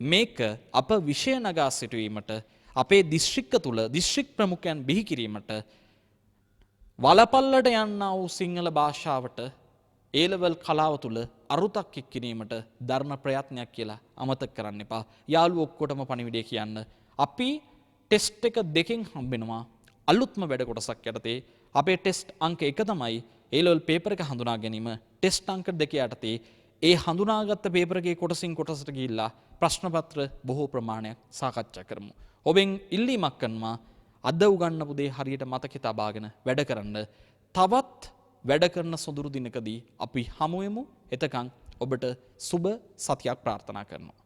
මේක අප විෂය නගා සිටුවීමට අපේ දිස්ත්‍රික්ක තුල දිස්ත්‍රික් ප්‍රමුඛයන් බිහි කිරීමට වලපල්ලට යන්නා වූ සිංහල භාෂාවට A-level කලාව තුළ අරුතක් එක්කිරීමට දරන ප්‍රයත්නයක් කියලා අමතක කරන්න එපා. යාළුවෝ ඔක්කොටම පණිවිඩය කියන්න. අපි ටෙස්ට් එක දෙකෙන් හම්බෙනවා අලුත්ම වැඩ කොටසක් යටතේ. අපේ ටෙස්ට් අංක 1 තමයි A-level පේපර් එක හඳුනා ගැනීම. ටෙස්ට් අංක 2 යටතේ ඒ හඳුනාගත්ත පේපර් එකේ කොටසින් කොටසට ගිහිල්ලා ප්‍රශ්න පත්‍ර බොහෝ ප්‍රමාණයක් සාකච්ඡා කරමු. ඔබෙන් ඉල්ලීමක් කරනවා අද උගන්වපු දේ හරියට මතකේ තබාගෙන වැඩ කරන්න. තවත් වැඩ කරන සොඳුරු දිනකදී අපි හමු වෙමු. එතකන් ඔබට සුබ සතියක් ප්‍රාර්ථනා කරනවා.